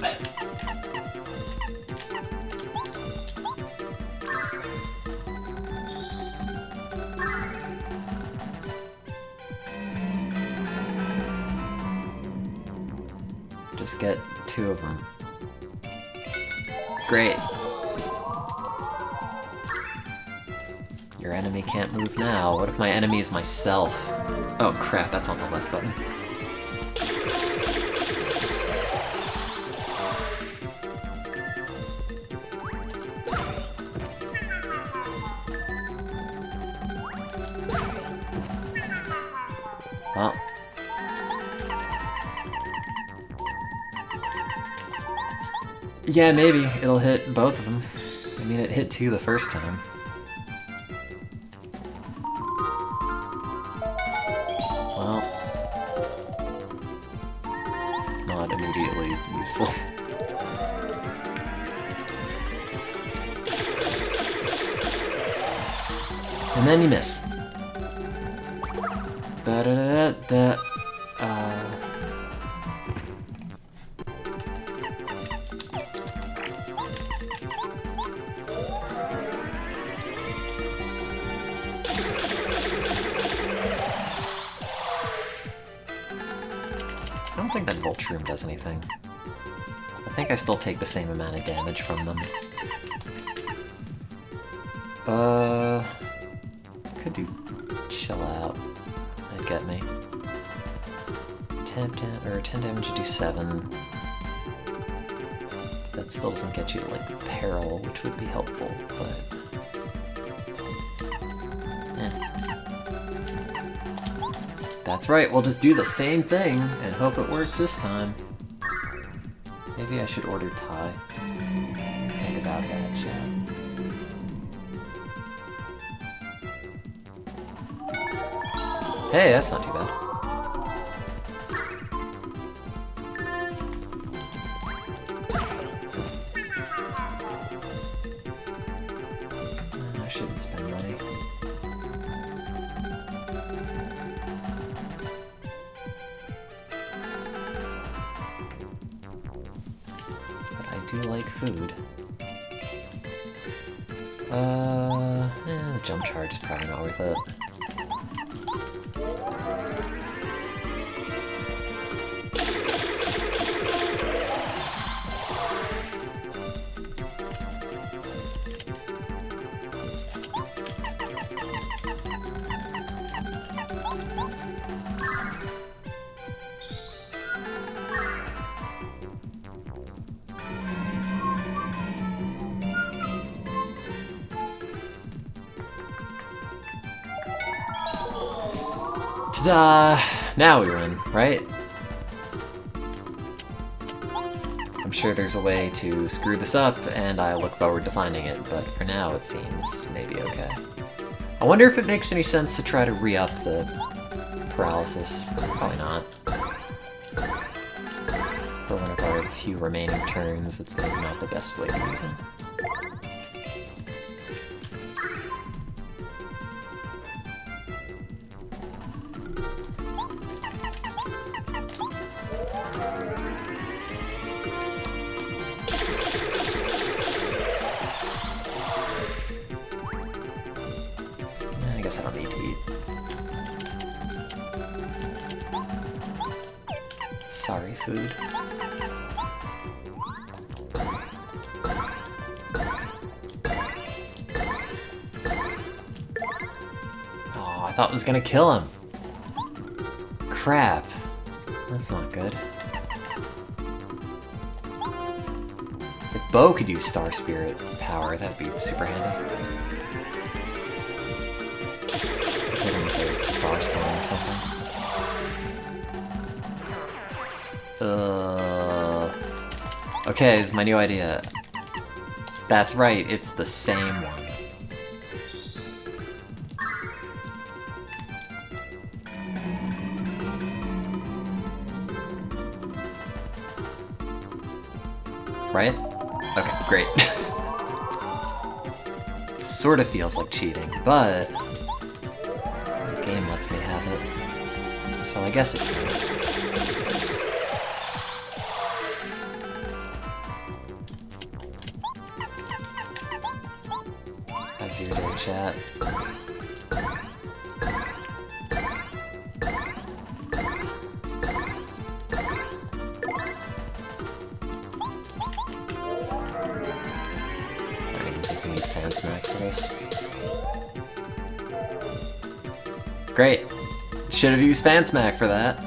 Just get 2 of them. Great. Your enemy can't move now. What if my enemy is myself? Oh crap, that's on the left button. Well. Yeah, maybe. It'll hit both of them. I mean, it hit 2 the first time. Well, it's not immediately useful. And then you miss. Da-da-da-da-da. I don't think that Voltrum does anything. I think I still take the same amount of damage from them. Could do chill out. That'd get me. 10 damage to do 7. That still doesn't get you to like peril, which would be helpful, but that's right, we'll just do the same thing and hope it works this time. Maybe I should order Thai. Think about that, chat. Hey, that's not too bad. I shouldn't spend money. But I do like food. Jump charge is probably not worth it. Ta-da! Now we win, right? I'm sure there's a way to screw this up, and I look forward to finding it, but for now it seems maybe okay. I wonder if it makes any sense to try to re-up the paralysis. Probably not. For one of our few remaining turns, it's maybe not the best way to use them. I guess I don't need to eat. Sorry, food. Oh, I thought it was gonna kill him. Crap. That's not good. If Bo could use Star Spirit power, that'd be super handy. Hit him with a Star Storm or something. Okay, this is my new idea. That's right, it's the same one. Right? Okay, great. Sort of feels like cheating, but the game lets me have it. So I guess it counts. How's your day, chat? Great. Should have used Fan Smack for that.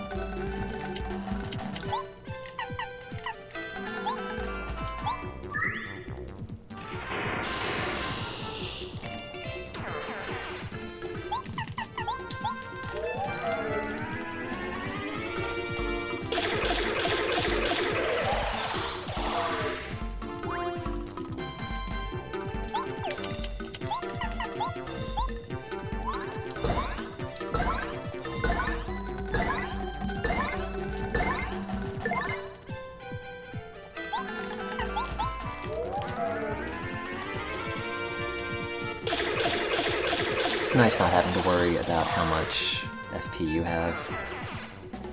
It's nice not having to worry about how much FP you have.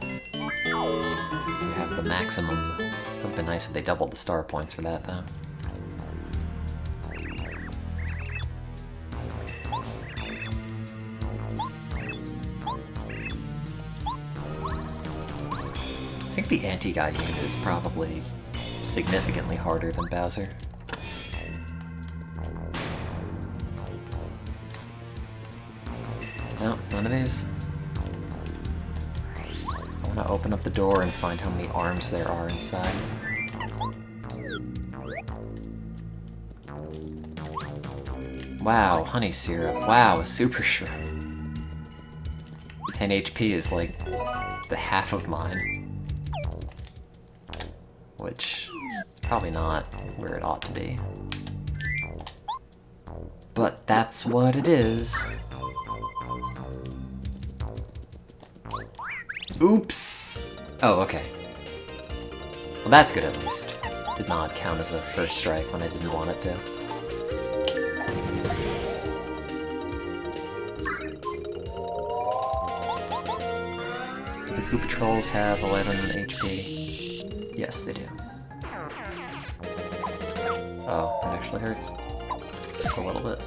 You have the maximum. It would have been nice if they doubled the star points for that, though. I think the anti-guy unit is probably significantly harder than Bowser. No, none of these. I want to open up the door and find how many arms there are inside. Wow, honey syrup. Wow, a super shrimp. 10 HP is like the half of mine. Which is probably not where it ought to be. But that's what it is. Oops! Oh, okay. Well, that's good at least. Did not count as a first strike when I didn't want it to. Do the Koopa Trolls have 11 HP? Yes, they do. Oh, that actually hurts. a little bit.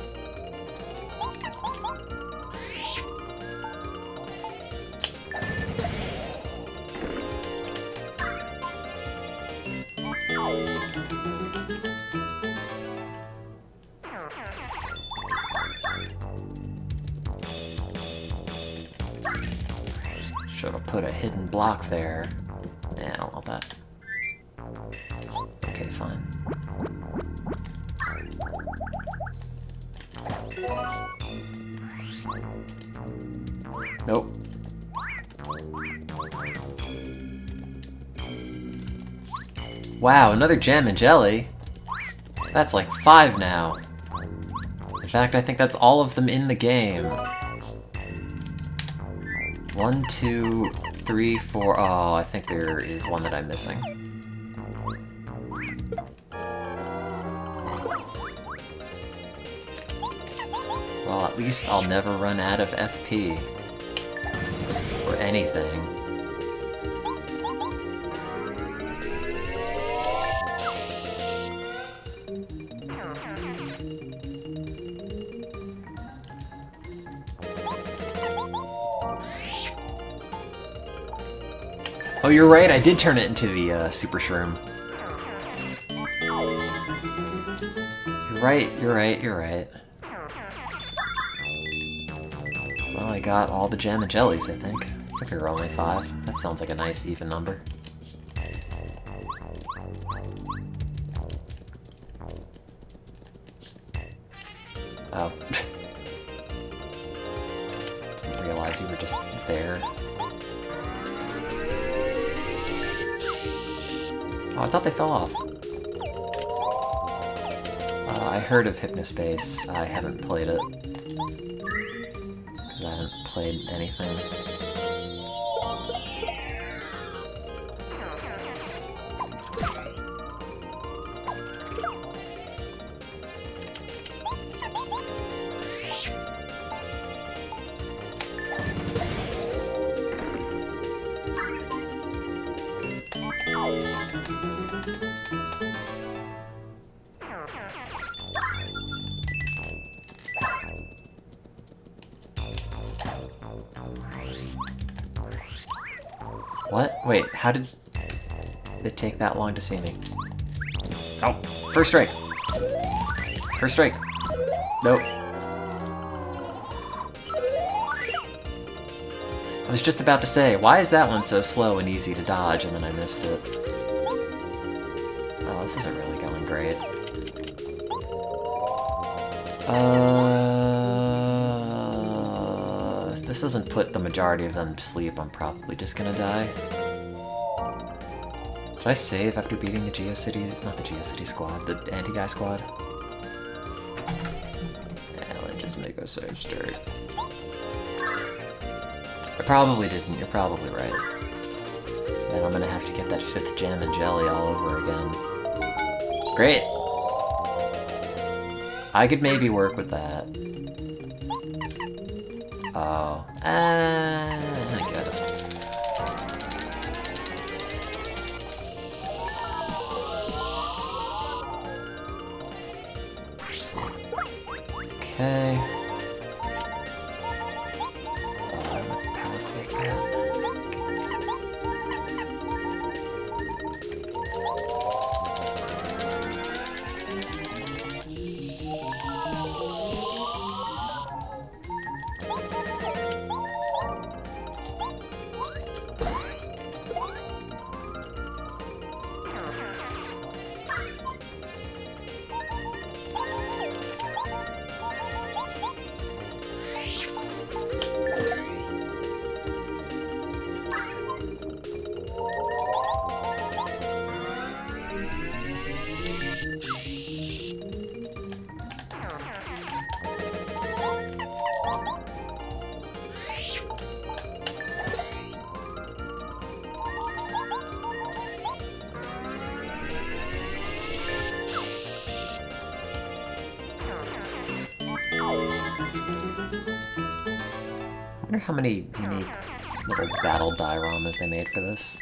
Should've put a hidden block there. Nah, I don't want that. Okay, fine. Nope. Wow, another jam and jelly? That's like 5 now. In fact, I think that's all of them in the game. 1, 2, 3, 4. Oh, I think there is one that I'm missing. Well, at least I'll never run out of FP. Or anything. Oh, you're right, I did turn it into the Super Shroom. You're right, you're right, you're right. Well, I got all the jam and jellies, I think. I think there were only 5. That sounds like a nice even number. Oh. Didn't realize you were just there. Oh, I thought they fell off. I heard of Hypnospace. I haven't played it. Because I haven't played anything. What? Wait, how did it take that long to see me? Oh, first strike! First strike! Nope. I was just about to say, why is that one so slow and easy to dodge, and then I missed it? Oh, this isn't really going great. If this doesn't put the majority of them to sleep, I'm probably just gonna die. Did I save after beating the GeoCities? Not the GeoCity squad, the anti-guy squad? Yeah, let's just make a save state. I probably didn't, you're probably right. Then I'm gonna have to get that 5th jam and jelly all over again. Great! I could maybe work with that. Oh. I guess. Okay. Power click that. I wonder how many unique little battle dioramas they made for this.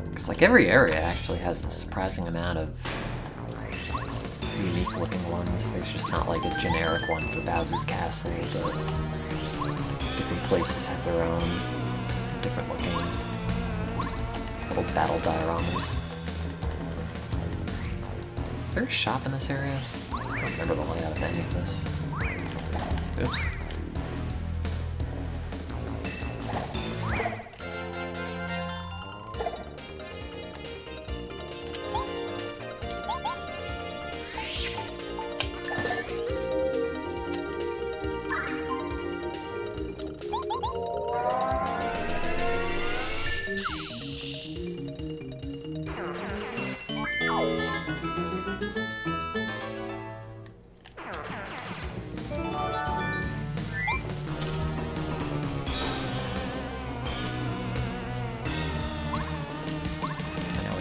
Because like every area actually has a surprising amount of unique looking ones. There's just not like a generic one for Bowser's Castle, but different places have their own different looking little battle dioramas. Is there a shop in this area? I don't remember the layout of any of this. Oops.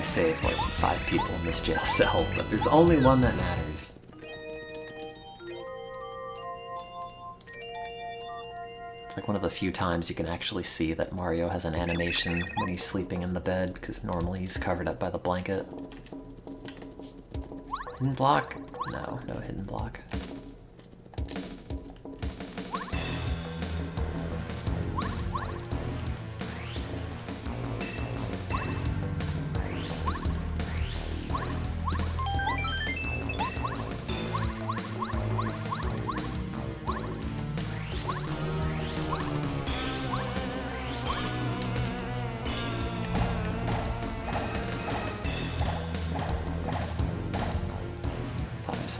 Saved like 5 people in this jail cell, but there's only one that matters. It's like one of the few times you can actually see that Mario has an animation when he's sleeping in the bed, because normally he's covered up by the blanket. Hidden block? No, no hidden block.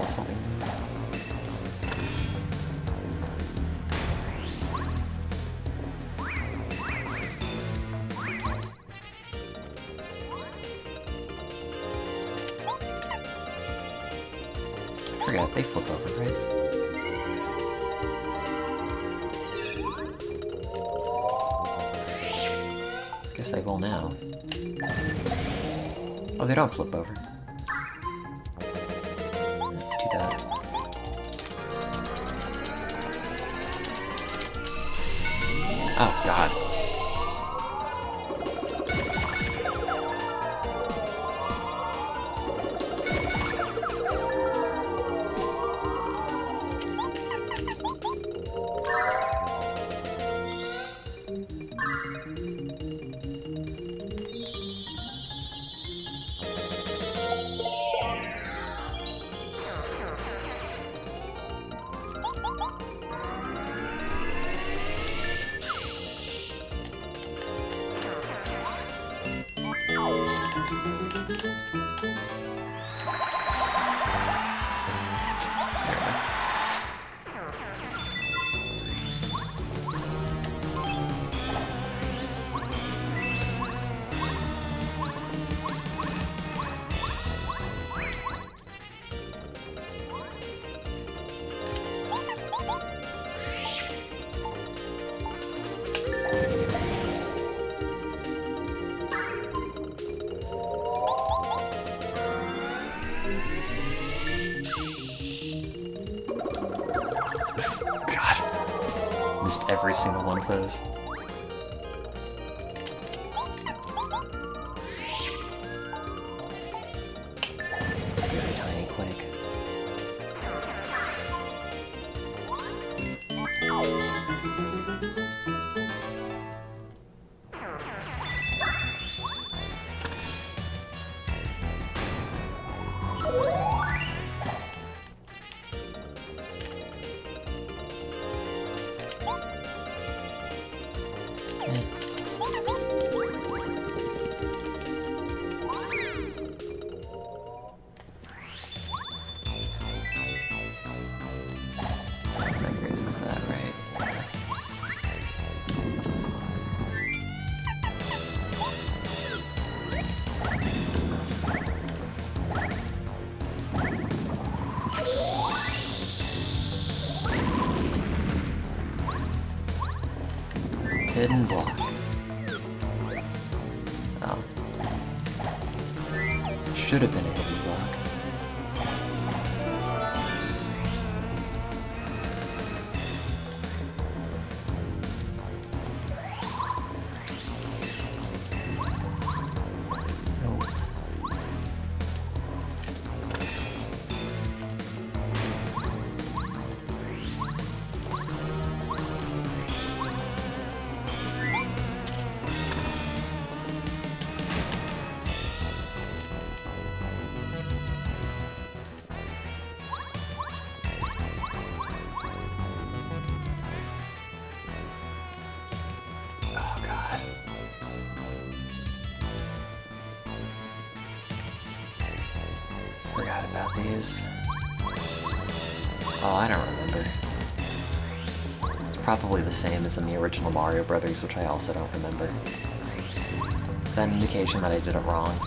Something. I forgot, they flip over, right? Guess they will now. Oh, they don't flip over. Oh, God. Missed every single one of those. Very tiny quake. Hidden block. Oh. Should have been a hidden block. No. Oh god. Forgot about these. Oh, I don't remember. It's probably the same as in the original Mario Brothers, which I also don't remember. Is that an indication that I did it wrong?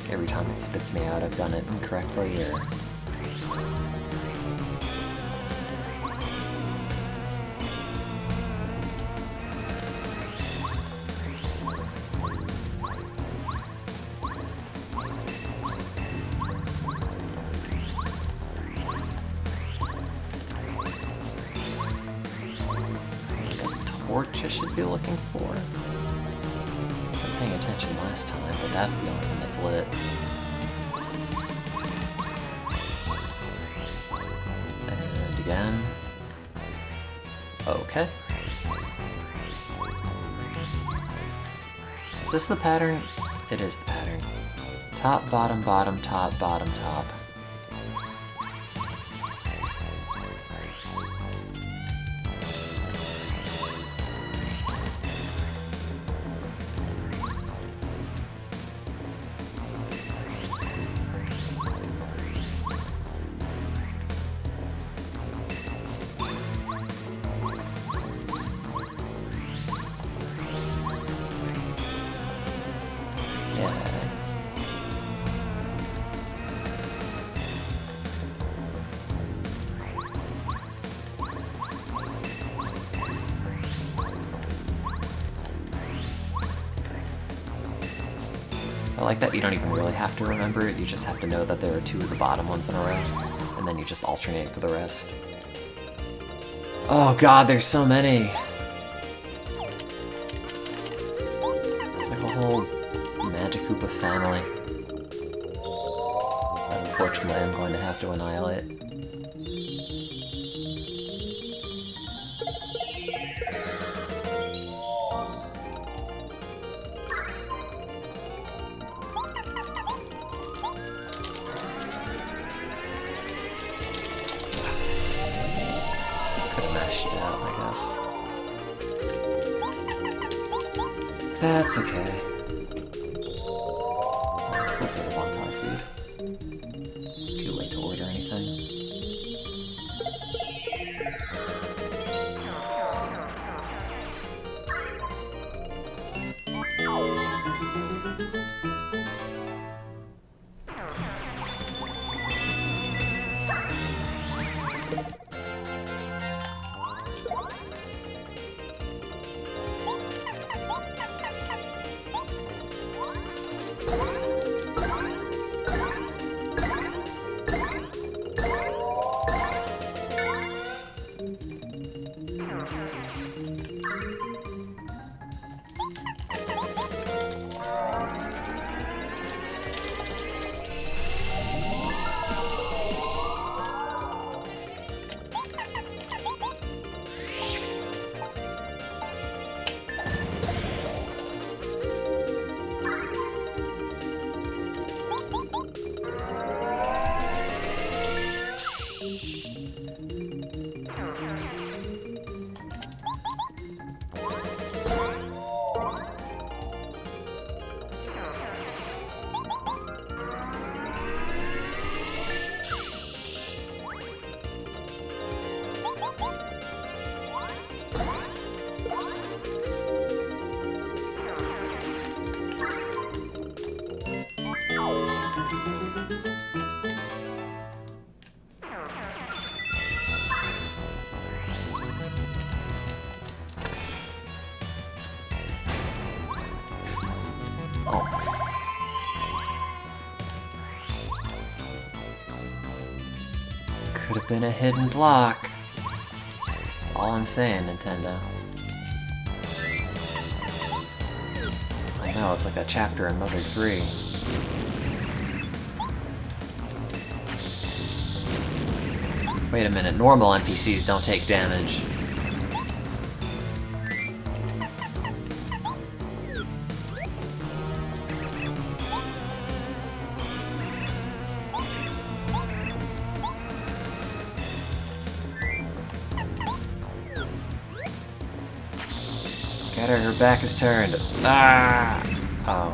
Every time it spits me out, I've done it incorrectly, or... torch I should be looking for. I wasn't paying attention last time, but that's the only one that's lit. And again. Okay. Is this the pattern? It is the pattern. Top, bottom, bottom, top, bottom, top. I like that you don't even really have to remember it, you just have to know that there are two of the bottom ones in a row, and then you just alternate for the rest. Oh god, there's so many! It's like a whole Magic Koopa family. Unfortunately, I'm going to have to annihilate. That's okay. I'm still sort of want Thai food. Too late to order anything. Almost. Could have been a hidden block. That's all I'm saying, Nintendo. I know, it's like a chapter in Mother 3. Wait a minute, normal NPCs don't take damage. Get her, her back is turned. Ah! Oh.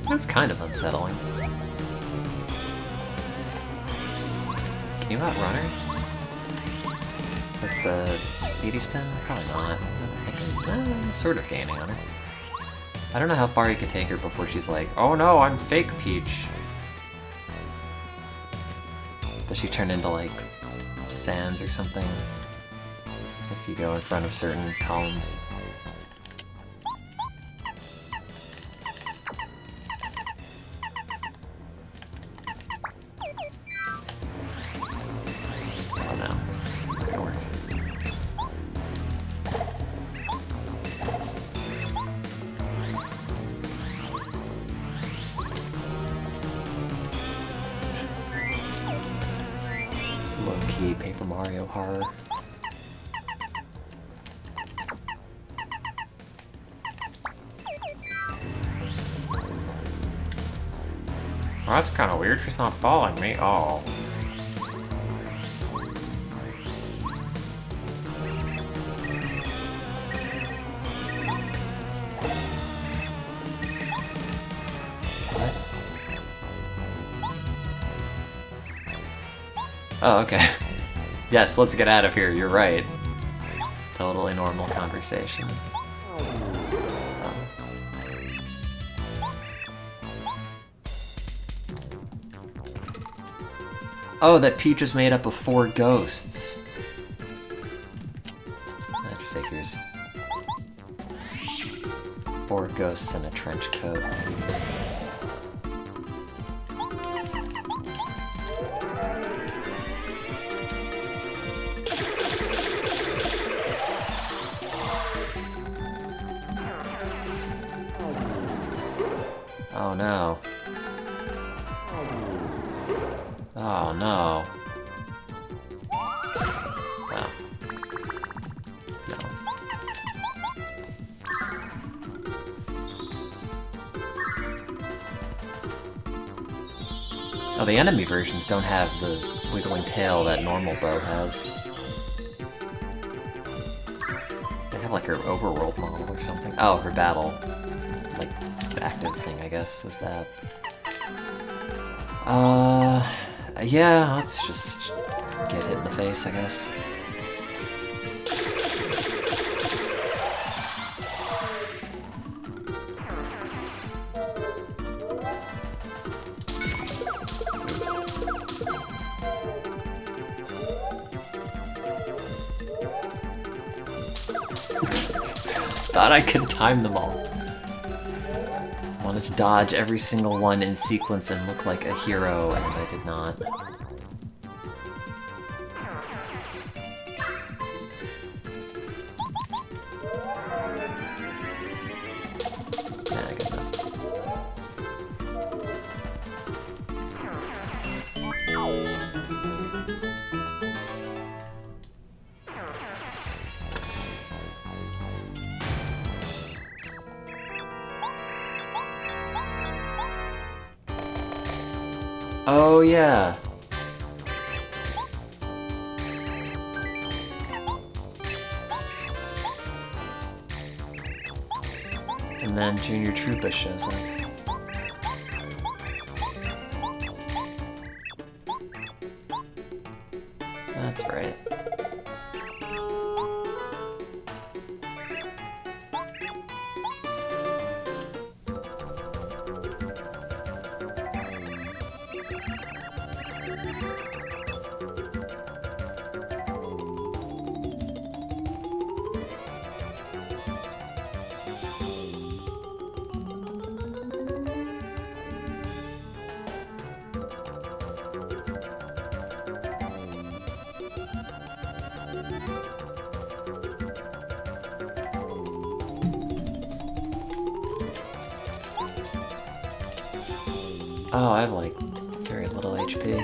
That's kind of unsettling. Can you outrun her? With the speedy spin? Probably not. I think I'm sort of gaining on her. I don't know how far you can take her before she's like, oh no, I'm fake Peach. Does she turn into like sands or something? If you go in front of certain columns. Oh no, it's not gonna work. Low-key Paper Mario horror. Well, that's kind of weird. She's not following me. Oh. What? Oh, okay. Yes, let's get out of here. You're right. Totally normal conversation. Oh, that Peach is made up of 4 ghosts. That figures. 4 ghosts in a trench coat. Oh no. Oh no. Well. No. Oh, the enemy versions don't have the wiggling tail that normal bow has. They have like her overworld model or something. Oh, her battle. Like, active thing, I guess, is that. Yeah, let's just get hit in the face, I guess. Thought I could time them all. Wanted to dodge every single one in sequence and look like a hero, and I did not. Yeah, good enough. Oh, yeah. And then Junior Troopa shows up. That's right. Oh, I have like very little HP.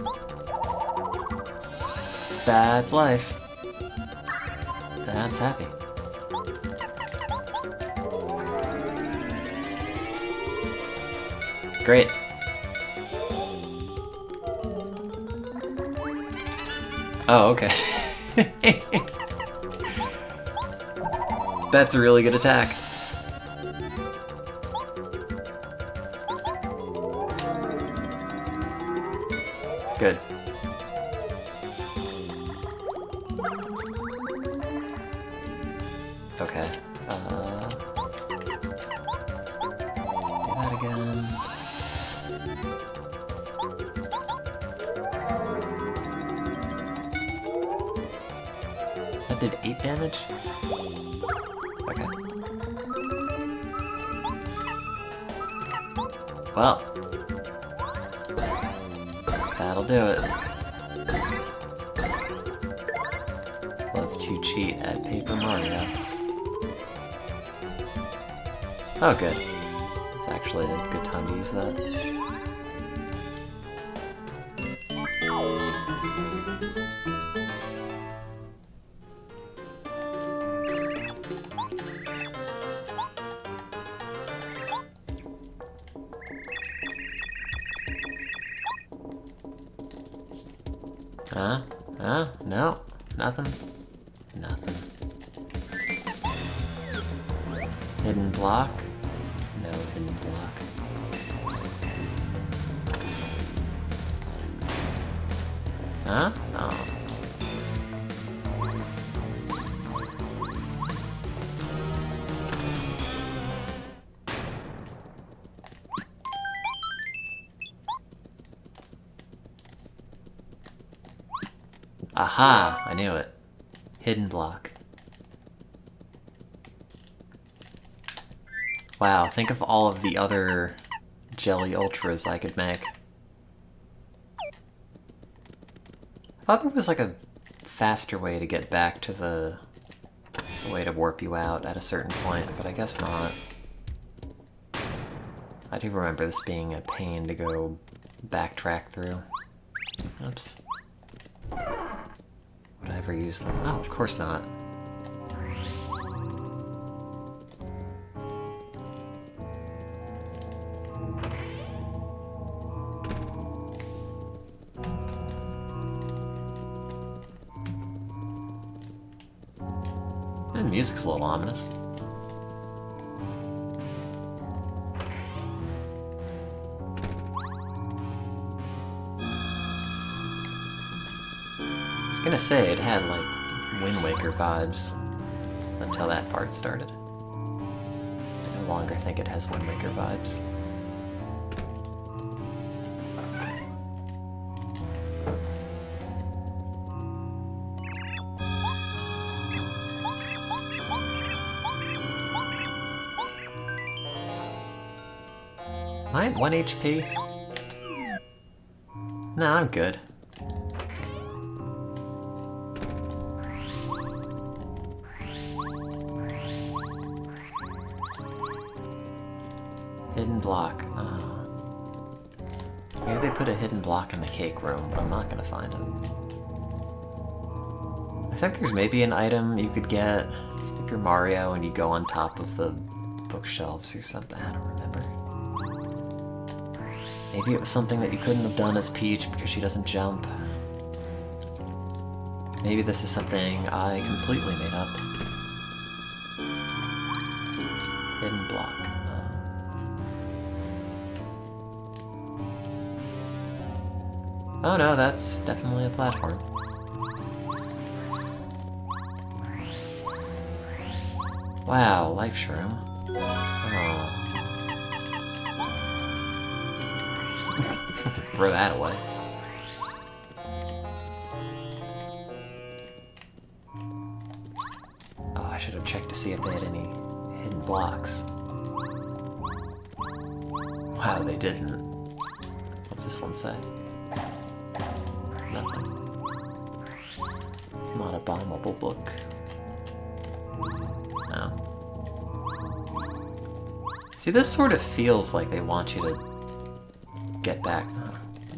Oh. That's life. That's happy. Great. Oh, okay. That's a really good attack. Good. Okay. Do that again. That did 8 damage? Okay. Well. That'll do it. Love to cheat at Paper Mario. Oh, good. It's actually a good time to use that. No, nothing. Nothing. Hidden block? No hidden block. Huh? Oh. Aha! I knew it. Hidden block. Wow, think of all of the other Jelly Ultras I could make. I thought there was like a faster way to get back to the way to warp you out at a certain point, but I guess not. I do remember this being a pain to go backtrack through. Oops. Would I ever use them? Oh, of course not. And the music's a little ominous. I was gonna say it had like Wind Waker vibes until that part started. I no longer think it has Wind Waker vibes. Am I at 1 HP? No, I'm good. Hidden block. Maybe they put a hidden block in the cake room, but I'm not gonna find it. I think there's maybe an item you could get if you're Mario and you go on top of the bookshelves or something. I don't remember. Maybe it was something that you couldn't have done as Peach because she doesn't jump. Maybe this is something I completely made up. Hidden block. Oh no, that's definitely a platform. Wow, life shroom. Oh. Throw that away. Oh, I should have checked to see if they had any hidden blocks. Wow, they didn't. What's this one say? Nothing. It's not a bombable book. No. See, this sort of feels like they want you to get back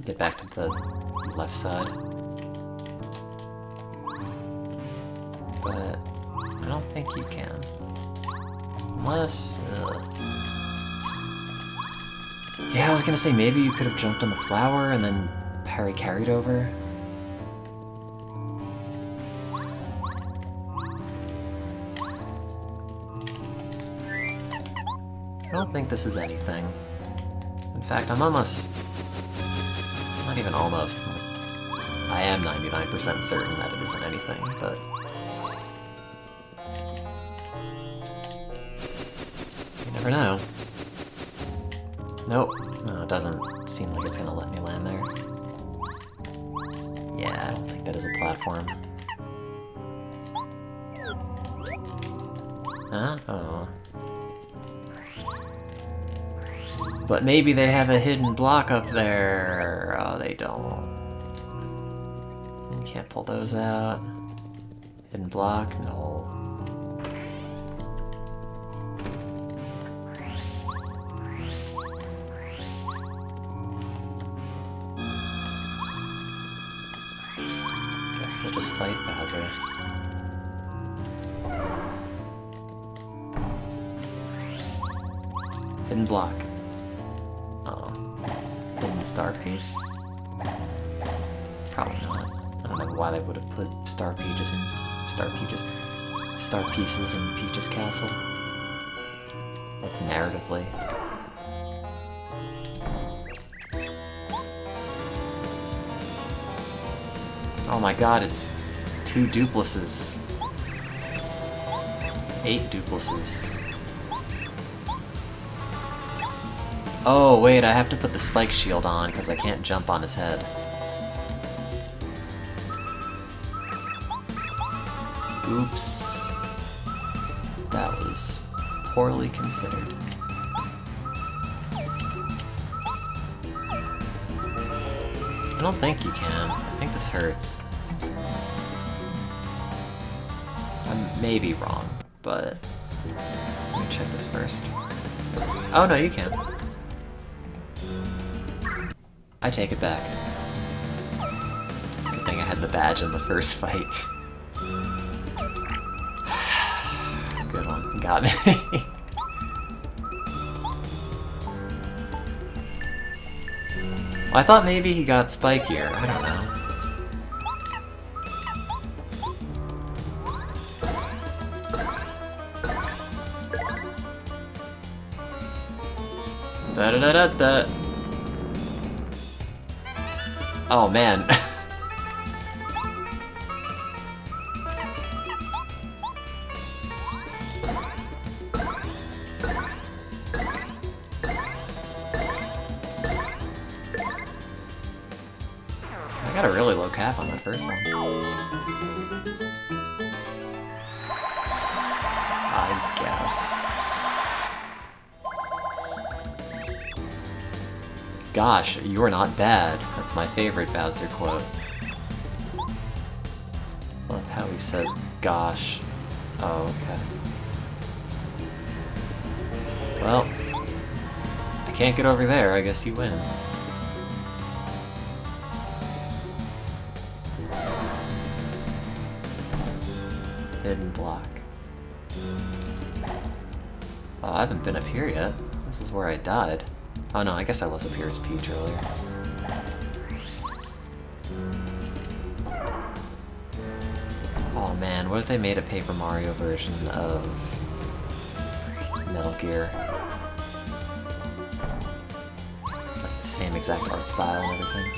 to the left side. But I don't think you can. Unless, yeah, I was gonna say maybe you could have jumped on the flower and then carried over. don't think this is anything. In fact, I'm almost... not even almost. I am 99% certain that it isn't anything, but... you never know. Nope. No, it doesn't seem like it's gonna let me land there. Yeah, I don't think that is a platform. Huh? Oh. But maybe they have a hidden block up there. Oh, they don't. You can't pull those out. Hidden block? No. Guess we'll just fight Bowser. Hidden block. Oh. Hidden star piece? Probably not. I don't know why they would have put star pieces in Peach's castle. Like, narratively. Oh my god, it's 2 duplices. 8 duplices. Oh, wait, I have to put the spike shield on because I can't jump on his head. Oops. That was poorly considered. I don't think you can. I think this hurts. I may be wrong, but... let me check this first. Oh, no, you can. I take it back. Good thing I had the badge in the first fight. Good one. Got me. Well, I thought maybe he got spikier. I don't know. Da-da-da-da-da. Oh, man. I got a really low cap on that first one. I guess. Gosh, you are not bad. That's my favorite Bowser quote. Love how he says, gosh. Oh, okay. Well, I can't get over there. I guess you win. Hidden block. Oh, I haven't been up here yet. This is where I died. Oh no, I guess I was up here as Peach earlier. Oh man, what if they made a Paper Mario version of Metal Gear? Like the same exact art style and everything.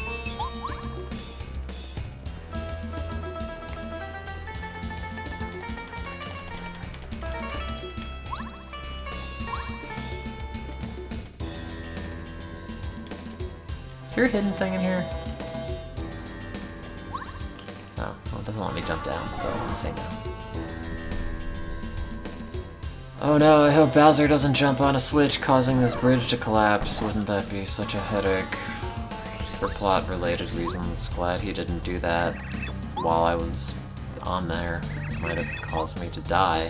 Is there a hidden thing in here? Oh, well it doesn't let me jump down, so I'm gonna say no. Oh no, I hope Bowser doesn't jump on a switch causing this bridge to collapse. Wouldn't that be such a headache? For plot-related reasons, glad he didn't do that while I was on there. It might have caused me to die.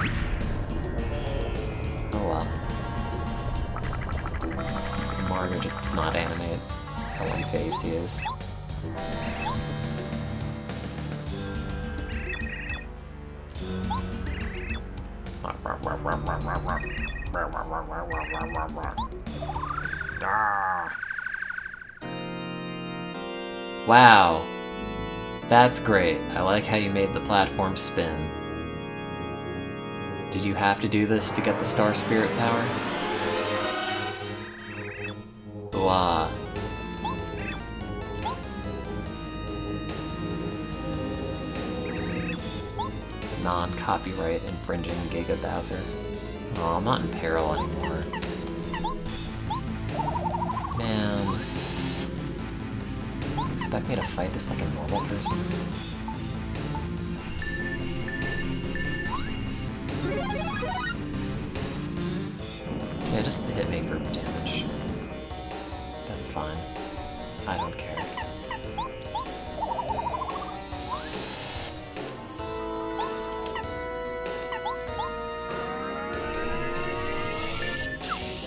Oh well. Mario just does not animate. How unfazed he is. Wow. That's great. I like how you made the platform spin. Did you have to do this to get the Star Spirit power? non-copyright infringing Giga Bowser. Oh, I'm not in peril anymore. Man. Expect me to fight this like a normal person? Yeah, just hit me for damage. That's fine. I don't care.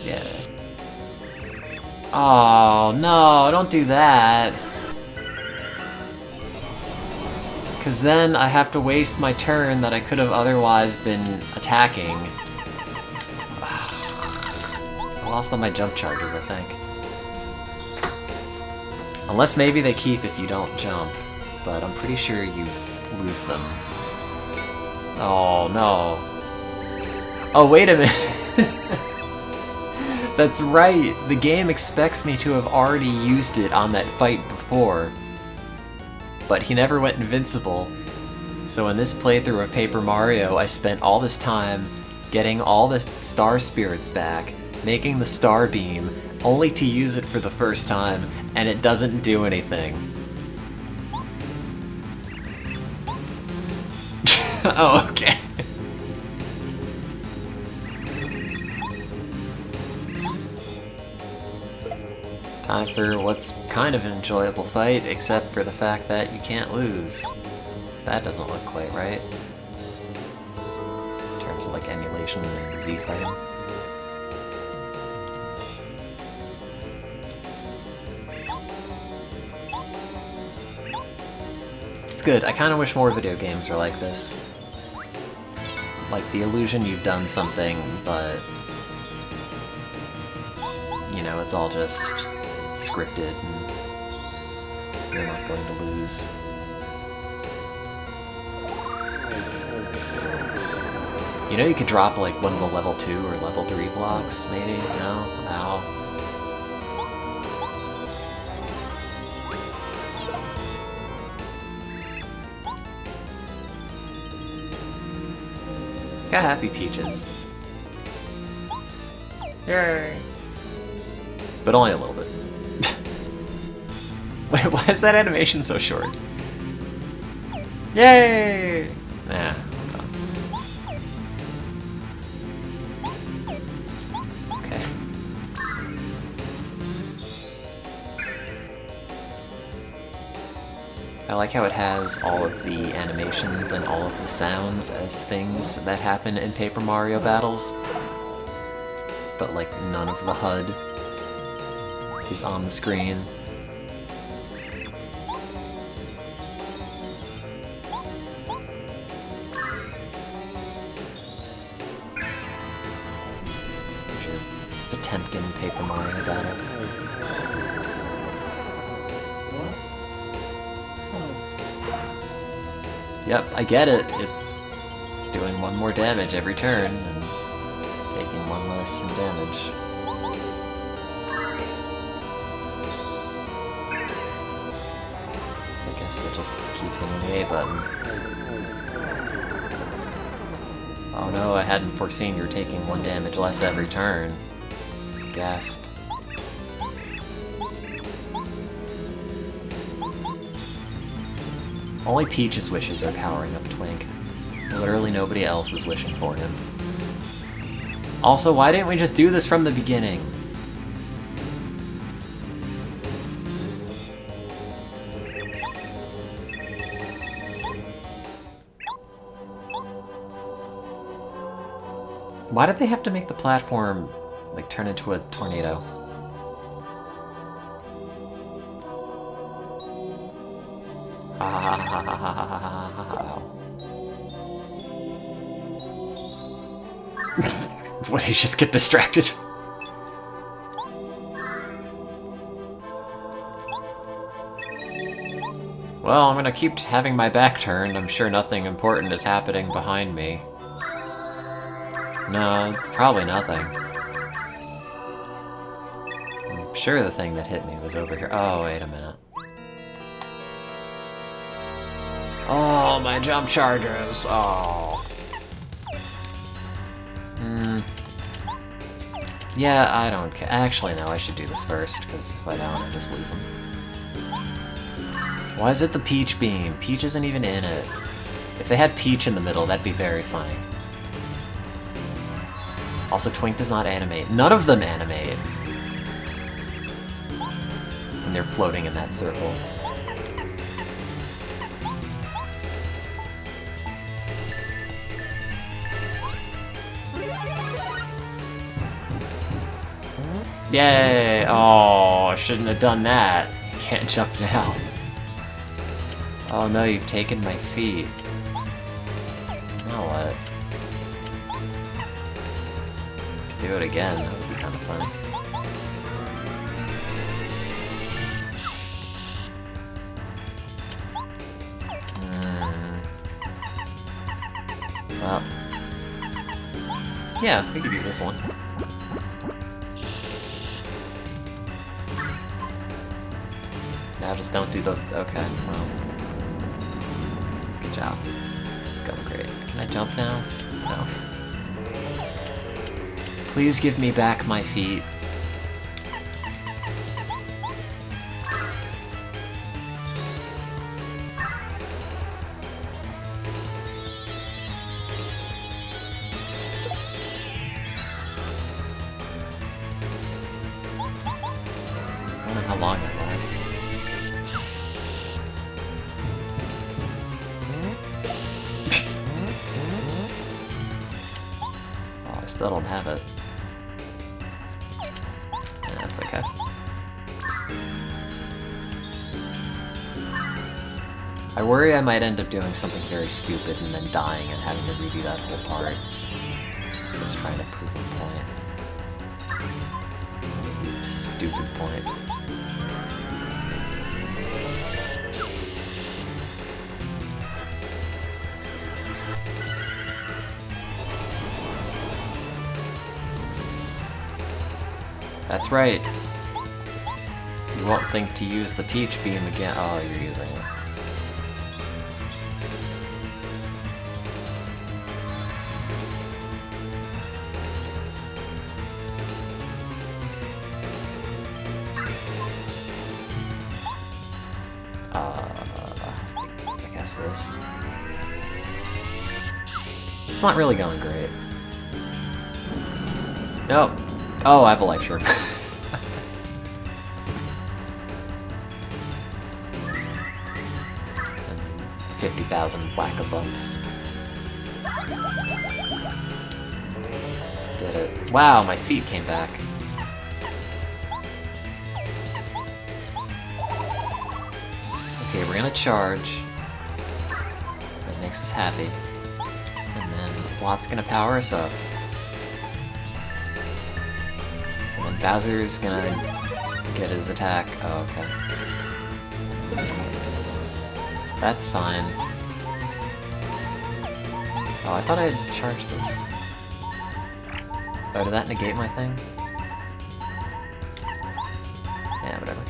Yeah. Oh, no, don't do that. Because then I have to waste my turn that I could have otherwise been attacking. I lost all my jump charges, I think. Unless maybe they keep if you don't jump, but I'm pretty sure you lose them. Oh, no. Oh, wait a minute. That's right. The game expects me to have already used it on that fight before. But he never went invincible. So in this playthrough of Paper Mario, I spent all this time getting all the star spirits back, making the star beam, only to use it for the first time, and it doesn't do anything. Oh, okay. Time for what's kind of an enjoyable fight, except for the fact that you can't lose. That doesn't look quite right. In terms of like emulation and Z fighting. It's good. I kind of wish more video games were like this. Like the illusion you've done something, but you know, it's all just scripted and you're not going to lose. You know, you could drop like one of the level 2 or level 3 blocks, maybe? No? Ow. Got Happy Peaches. Yay! But only a little bit. Wait, why is that animation so short? Yay! Nah, I'm done. Okay. I like how it has all of the animations and all of the sounds as things that happen in Paper Mario battles, but like none of the HUD is on the screen. Potemkin Paper Mario battle. Yep, I get it. It's doing one more damage every turn and taking one less in damage. I guess they'll just keep hitting the A button. Oh no, I hadn't foreseen you're taking one damage less every turn. Gasp. Only Peach's wishes are powering up Twink. Literally nobody else is wishing for him. Also, why didn't we just do this from the beginning? Why did they have to make the platform, like, turn into a tornado? What, did you just get distracted? Well, I'm gonna keep having my back turned. I'm sure nothing important is happening behind me. No, it's probably nothing. I'm Sure, the thing that hit me was over here. Oh, wait a minute. Oh, my jump charges. Oh. Yeah, I don't care. Actually, no, I should do this first, because if I don't, I just lose them. Why is it the Peach beam? Peach isn't even in it. If they had Peach in the middle, that'd be very funny. Also, Twink does not animate. None of them animate. And they're floating in that circle. Yay! Oh, I shouldn't have done that. You can't jump now. Oh no, you've taken my feet. Now what? Do it again, that would be kind of funny. Well. Yeah, we could use this one. Now just don't do the... Okay, well... Good job. It's going great. Can I jump now? No. Please give me back my feet. I don't know how long that lasts. Oh, I still don't have it. Yeah, that's okay. I worry I might end up doing something very stupid and then dying and having to redo that whole part. Just trying to prove a point. Stupid point. That's right. You won't think to use the Peach Beam again. Oh, you're using it. I guess this. It's not really going great. Nope. Oh, I have a life short. 50,000 whack-a-bumps. Did it. Wow, my feet came back. Okay, we're gonna charge. That makes us happy. And then Watt's gonna power us up. And then Bowser's gonna get his attack. Oh, okay. That's fine. Oh, I thought I had charged this. Oh, did that negate my thing? Yeah, whatever.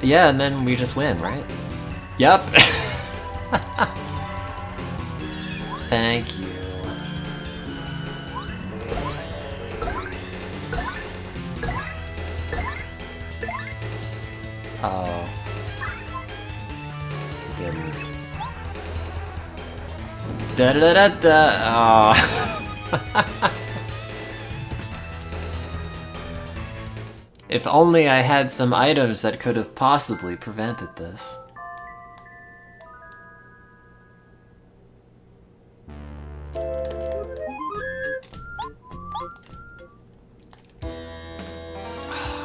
Yeah, and then we just win, right? Yep! Thank you. Oh. Didn't. Da-da-da-da-da! Oh. If only I had some items that could have possibly prevented this. Oh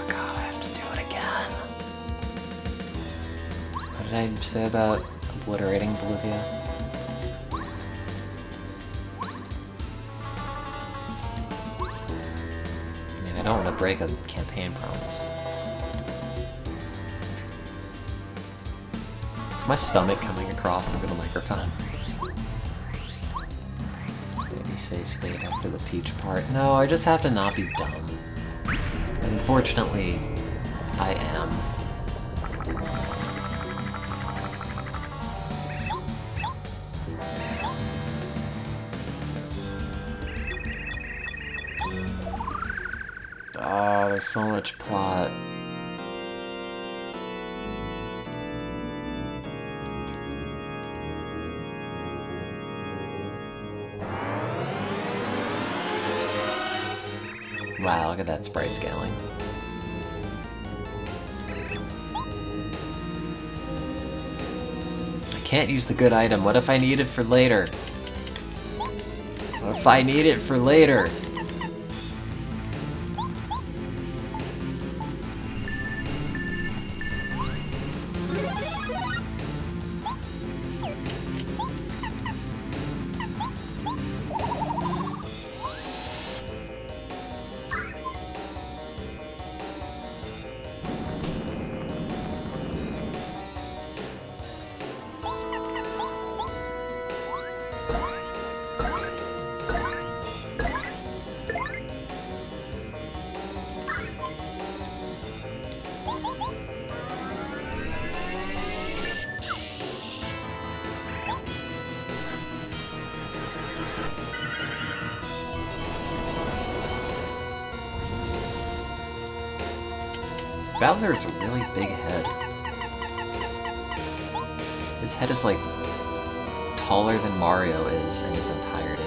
god, I have to do it again. What did I say about obliterating Bolivia? I don't want to break a campaign promise. Is my stomach coming across over the microphone? save state after the Peach part. No, I just have to not be dumb. Unfortunately, I am. Oh, there's so much plot. Wow, look at that sprite scaling. I can't use the good item. What if I need it for later? What if I need it for later? Bowser has a really big head. His head is like taller than Mario is in his entirety.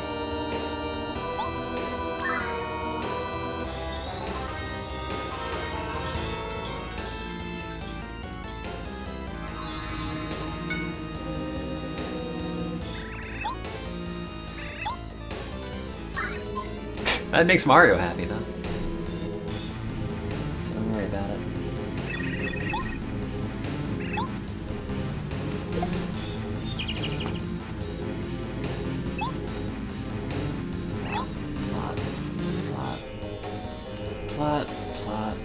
That makes Mario happy though. So don't worry about it. Plot. Plot.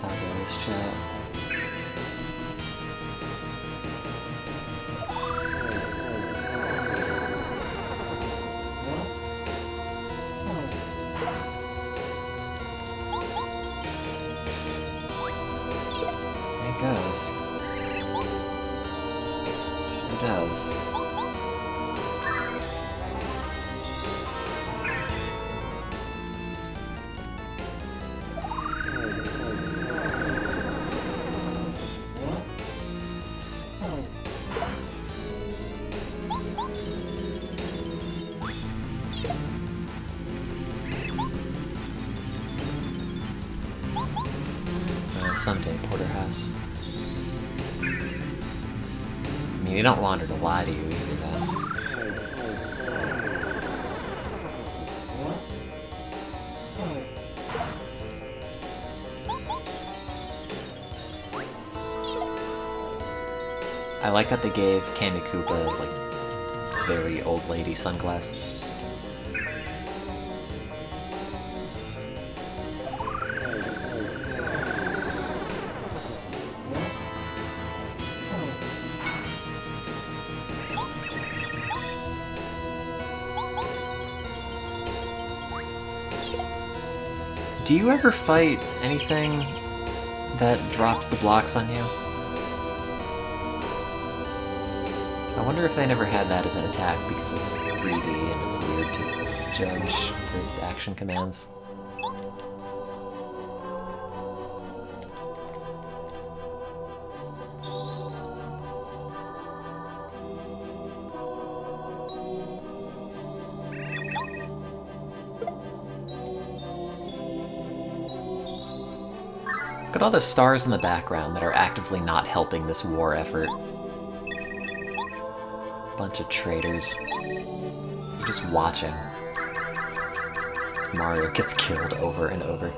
How goes chat? It goes. It does. Someday, Porterhouse. I mean, you don't want her to lie to you either, though. I like that they gave Kamikuba, like, very old lady sunglasses. Do you ever fight anything that drops the blocks on you? I wonder if they never had that as an attack because it's 3D and it's weird to judge the action commands. Look at all the stars in the background that are actively not helping this war effort. Bunch of traitors. They're just watching. As Mario gets killed over and over.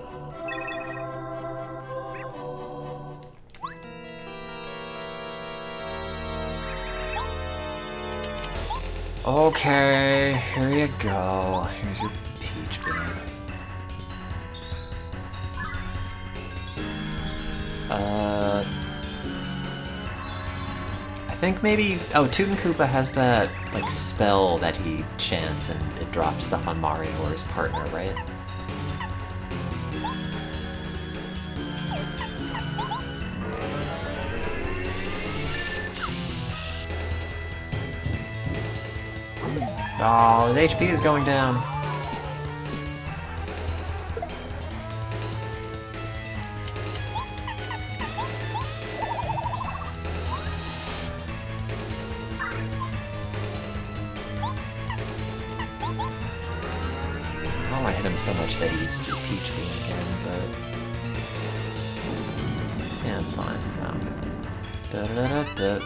Okay, here you go. Here's your peach beam. I think maybe... Oh, Tootin' Koopa has that, like, spell that he chants and it drops stuff on Mario or his partner, right? Oh, his HP is going down. Oh, I hit him so much that he used the peach beam again, but... yeah, it's fine. Da-da-da-da-da.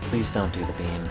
Please don't do the beam.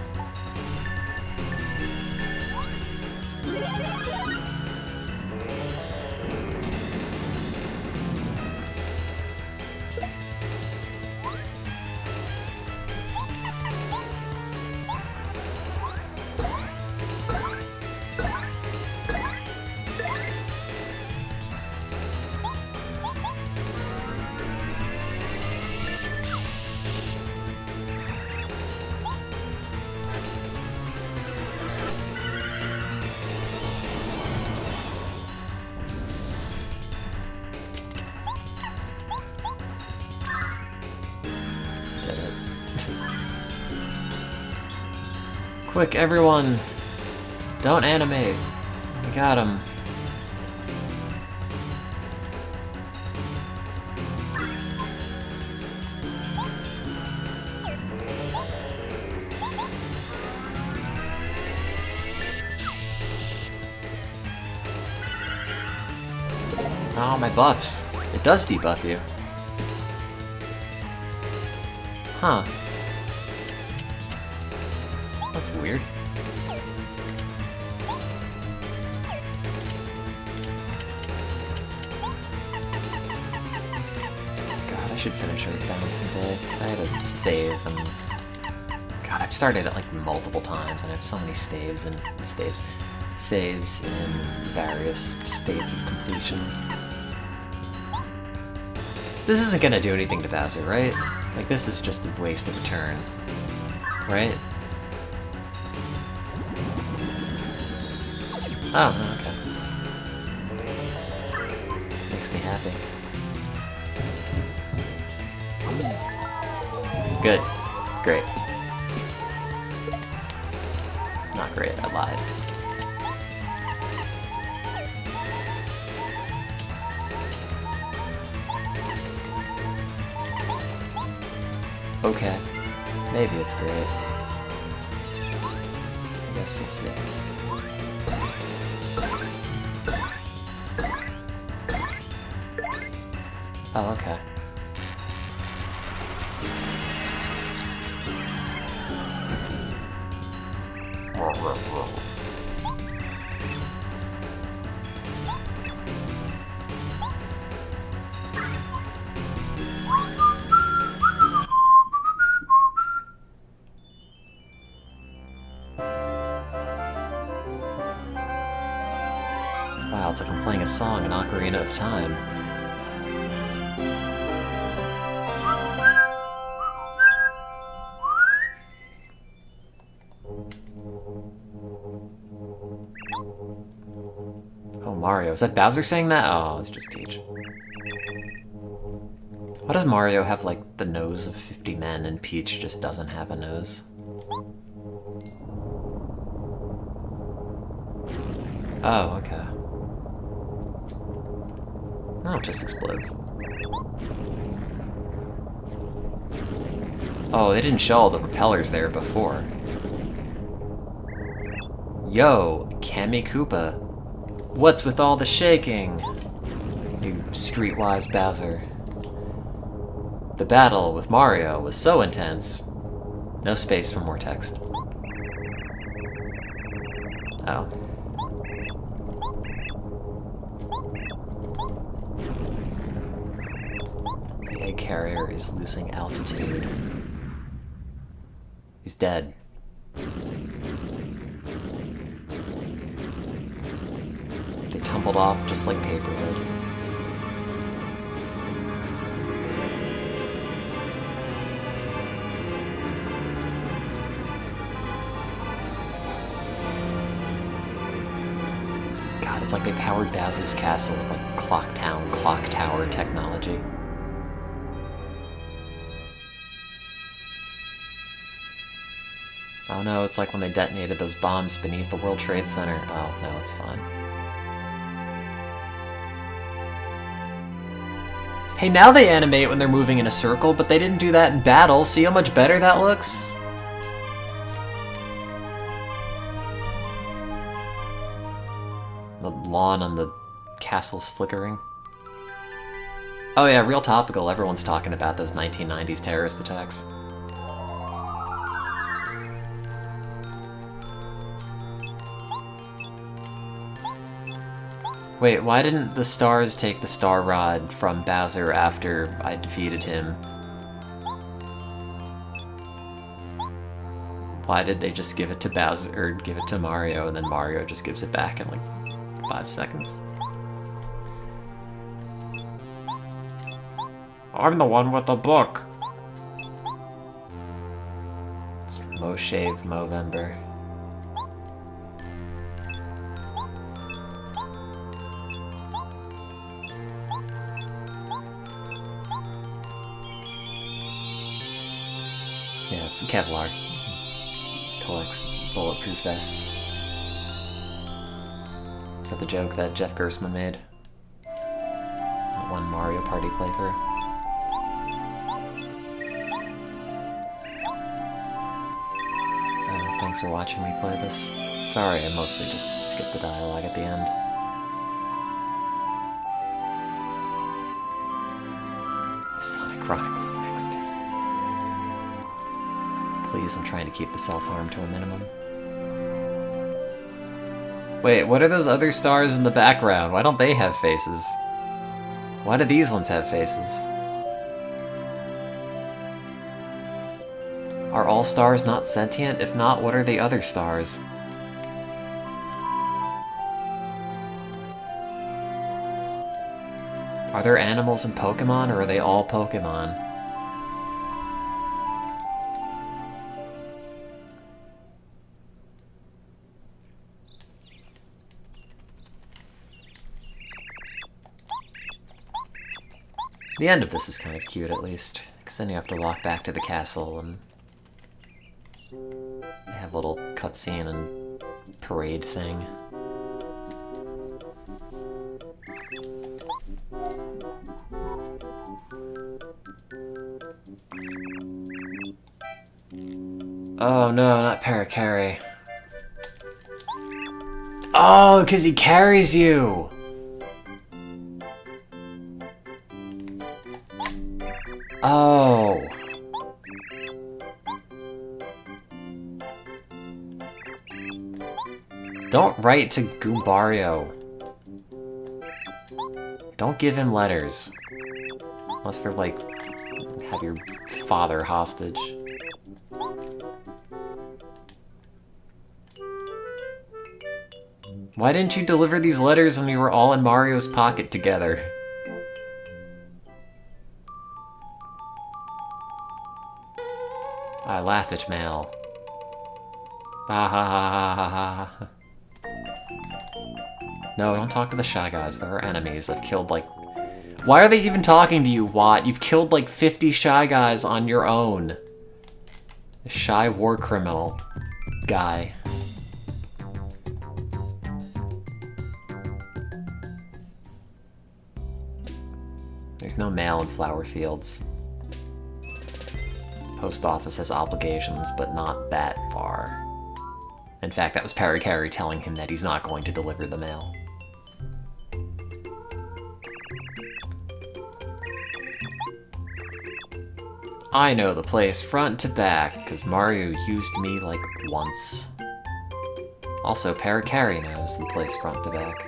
Quick, everyone! Don't animate! We got him. Oh, my buffs. It does debuff you. Huh. That's weird. God, I should finish Earth Balancing Day. I had to save and... God, I've started it like multiple times and I have so many saves in various states of completion. This isn't gonna do anything to Bowser, right? Like, this is just a waste of a turn. Right? Oh, okay. Makes me happy. Good. It's great. It's not great, I lied. Okay. Maybe it's great. I guess we'll see. Oh, okay. Wow, it's like I'm playing a song in Ocarina of Time. Oh, Mario. Is that Bowser saying that? Oh, it's just Peach. Why does Mario have, like, the nose of 50 men and Peach just doesn't have a nose? Oh, okay. Oh, it just explodes. Oh, they didn't show all the propellers there before. Yo, Kammy Koopa. What's with all the shaking? You streetwise Bowser. The battle with Mario was so intense. No space for more text. Oh. Paracarrier is losing altitude. He's dead. They tumbled off just like Paperwood. God, it's like they powered Bowser's castle with like clock tower technology. Oh no, it's like when they detonated those bombs beneath the World Trade Center. Oh, no, it's fine. Hey, now they animate when they're moving in a circle, but they didn't do that in battle. See how much better that looks? The lawn on the castle's flickering. Oh yeah, real topical. Everyone's talking about those 1990s terrorist attacks. Wait, why didn't the stars take the Star Rod from Bowser after I defeated him? Why did they just give it to Bowser, or give it to Mario, and then Mario just gives it back in like 5 seconds? I'm the one with the book! It's Mo-Shave Movember. Yeah, it's Kevlar. Collects bulletproof vests. Is that the joke that Jeff Gerstmann made? That one Mario Party playthrough. Thanks for watching me play this. Sorry, I mostly just skipped the dialogue at the end. Sonic Chronicles next. Please, I'm trying to keep the self-harm to a minimum. Wait, what are those other stars in the background? Why don't they have faces? Why do these ones have faces? Are all stars not sentient? If not, what are the other stars? Are there animals in Pokemon, or are they all Pokemon? The end of this is kind of cute, at least, because then you have to walk back to the castle and they have a little cutscene and parade thing. Oh no, not Paracarry. Oh, because he carries you! Oh. Don't write to Goombario. Don't give him letters. Unless they're like, have your father hostage. Why didn't you deliver these letters when we were all in Mario's pocket together? I laugh at mail. Ah ha ha ha ha ha. No, don't talk to the Shy Guys. They're our enemies. I've killed like... Why are they even talking to you, Watt? You've killed like 50 Shy Guys on your own. A shy war criminal guy. There's no mail in Flower Fields. Post office has obligations, but not that far. In fact, that was Paracarry telling him that he's not going to deliver the mail. I know the place front to back, because Mario used me like once. Also, Paracarry knows the place front to back.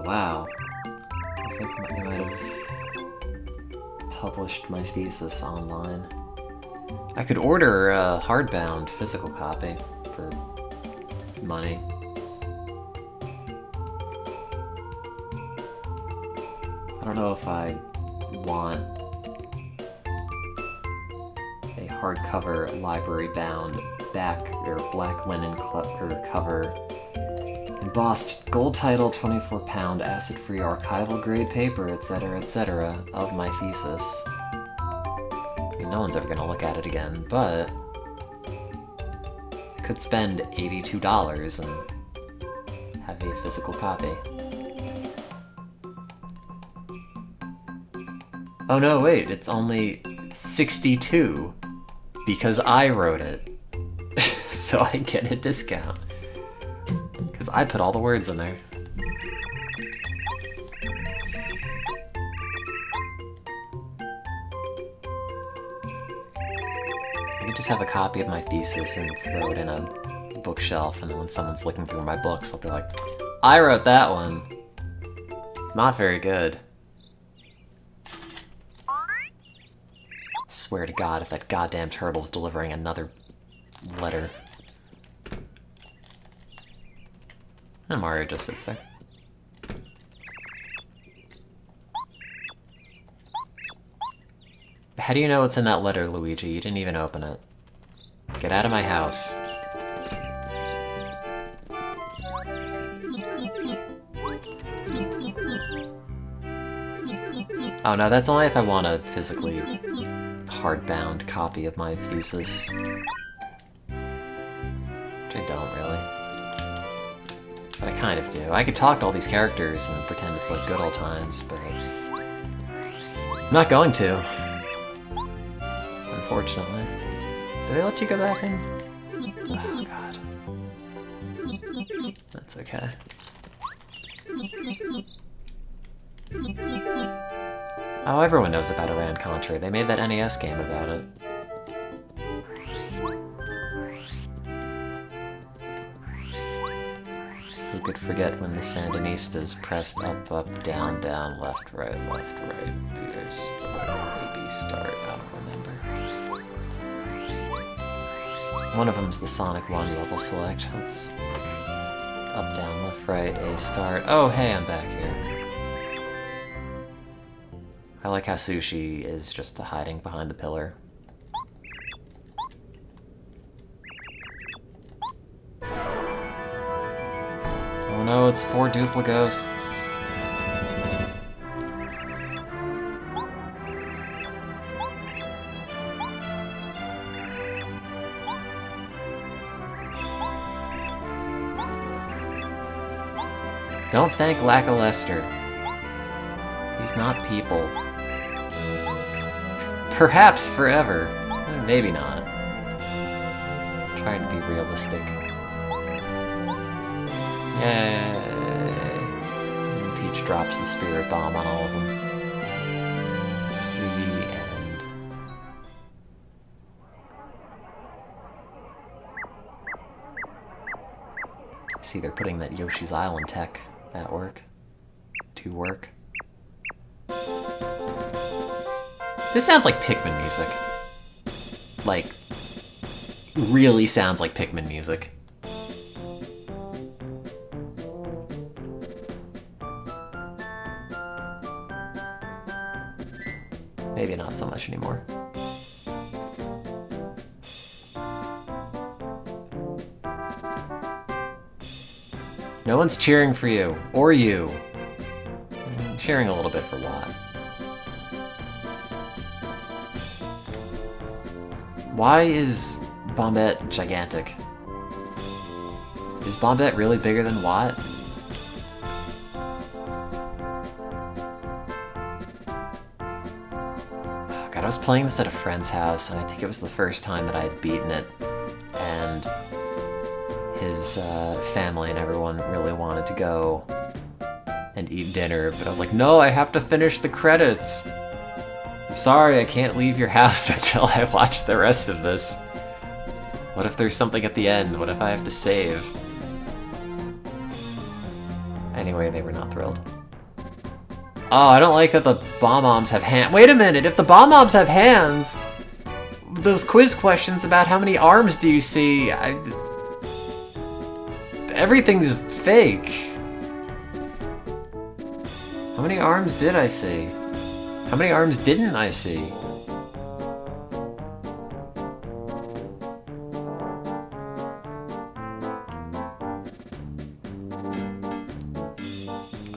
wow. I think I might have published my thesis online. I could order a hardbound physical copy for money. I don't know if I want a hardcover library-bound back or black linen cover, embossed gold title, 24-pound acid-free archival grade paper, etc., of my thesis. I mean, no one's ever gonna look at it again, but I could spend $82 and have a physical copy. Oh no, wait, it's only 62 because I wrote it. So I get a discount. Because I put all the words in there. I could just have a copy of my thesis and throw it in a bookshelf, and then when someone's looking through my books, I'll be like, I wrote that one. It's not very good. Swear to God, if that goddamn turtle's delivering another letter. And Mario just sits there. How do you know what's in that letter, Luigi? You didn't even open it. Get out of my house. Oh no, that's only if I want a physically hardbound copy of my thesis. Which I don't really. But I kind of do. I could talk to all these characters and pretend it's like good old times, but I'm not going to. Unfortunately. Did they let you go back in? Oh god. That's okay. Oh, everyone knows about Iran Contra. They made that NES game about it. Who could forget when the Sandinistas pressed up, up, down, down, left, right, B, start, I don't remember. One of them's the Sonic 1 level select. Let's up, down, left, right, A, start. Oh, hey, I'm back here. I like how Sushi is just hiding behind the pillar. Oh no, it's 4 dupla ghosts. Don't thank Lackluster. He's not people. Perhaps forever. Maybe not. I'm trying to be realistic. Yay! And Peach drops the spirit bomb on all of them. The end. See, they're putting that Yoshi's Island tech at work. To work. This sounds like Pikmin music. Like, really sounds like Pikmin music. Maybe not so much anymore. No one's cheering for you, or you. Cheering a little bit for Watt. Why is Bombette gigantic? Is Bombette really bigger than Watt? Oh God, I was playing this at a friend's house, and I think it was the first time that I had beaten it, and his family and everyone really wanted to go and eat dinner, but I was like, no, I have to finish the credits! I'm sorry, I can't leave your house until I watch the rest of this. What if there's something at the end? What if I have to save? Anyway, they were not thrilled. Oh, I don't like that the Bomb-Ombs have hands. Wait a minute, if the Bomb-Ombs have hands, those quiz questions about how many arms do you see, everything's fake. How many arms did I see? How many arms didn't I see?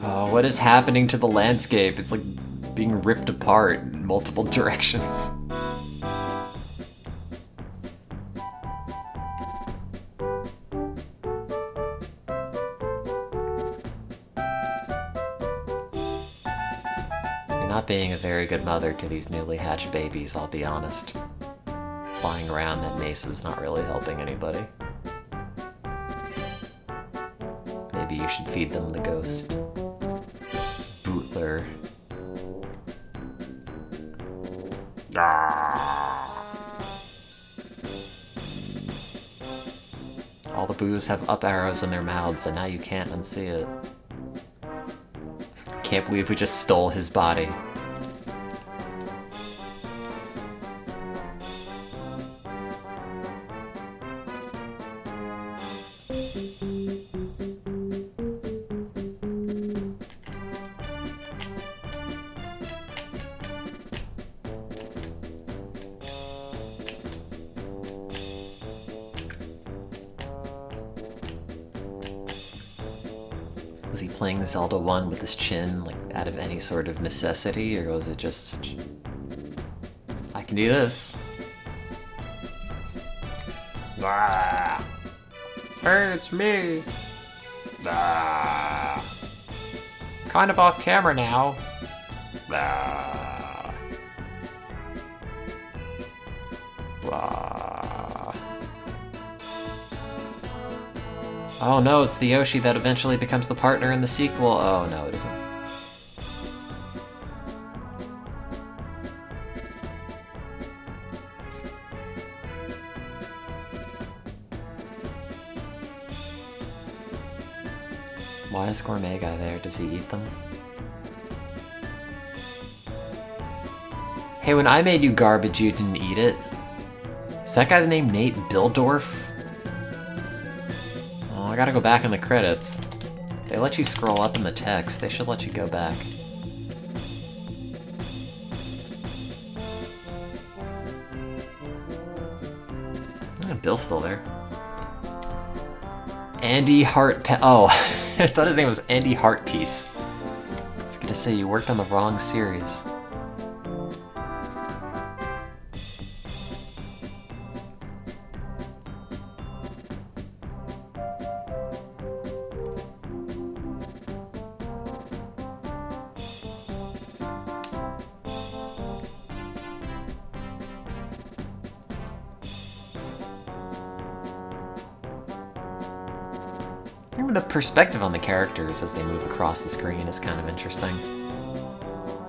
Oh, what is happening to the landscape? It's like being ripped apart in multiple directions. You're not being a very good mother to these newly hatched babies, I'll be honest. Flying around that mace is not really helping anybody. Maybe you should feed them the ghost. Bootler. All the boos have up arrows in their mouths, and now you can't unsee it. Can't believe we just stole his body. Was he playing Zelda 1 with his chin, like, out of any sort of necessity, or was it just... I can do this. Ah. Hey, it's me! Ah. Kind of off camera now. Ah. Blah. Oh no, it's the Yoshi that eventually becomes the partner in the sequel. Oh no, it isn't. Why is Gourmet Guy there? Does he eat them? Hey, when I made you garbage, you didn't eat it? Is that guy's name Nate Bildorf? I gotta go back in the credits. They let you scroll up in the text. They should let you go back. Oh, Bill's still there. Andy Oh, I thought his name was Andy Heartpiece. I was gonna say, you worked on the wrong series. The perspective on the characters as they move across the screen is kind of interesting.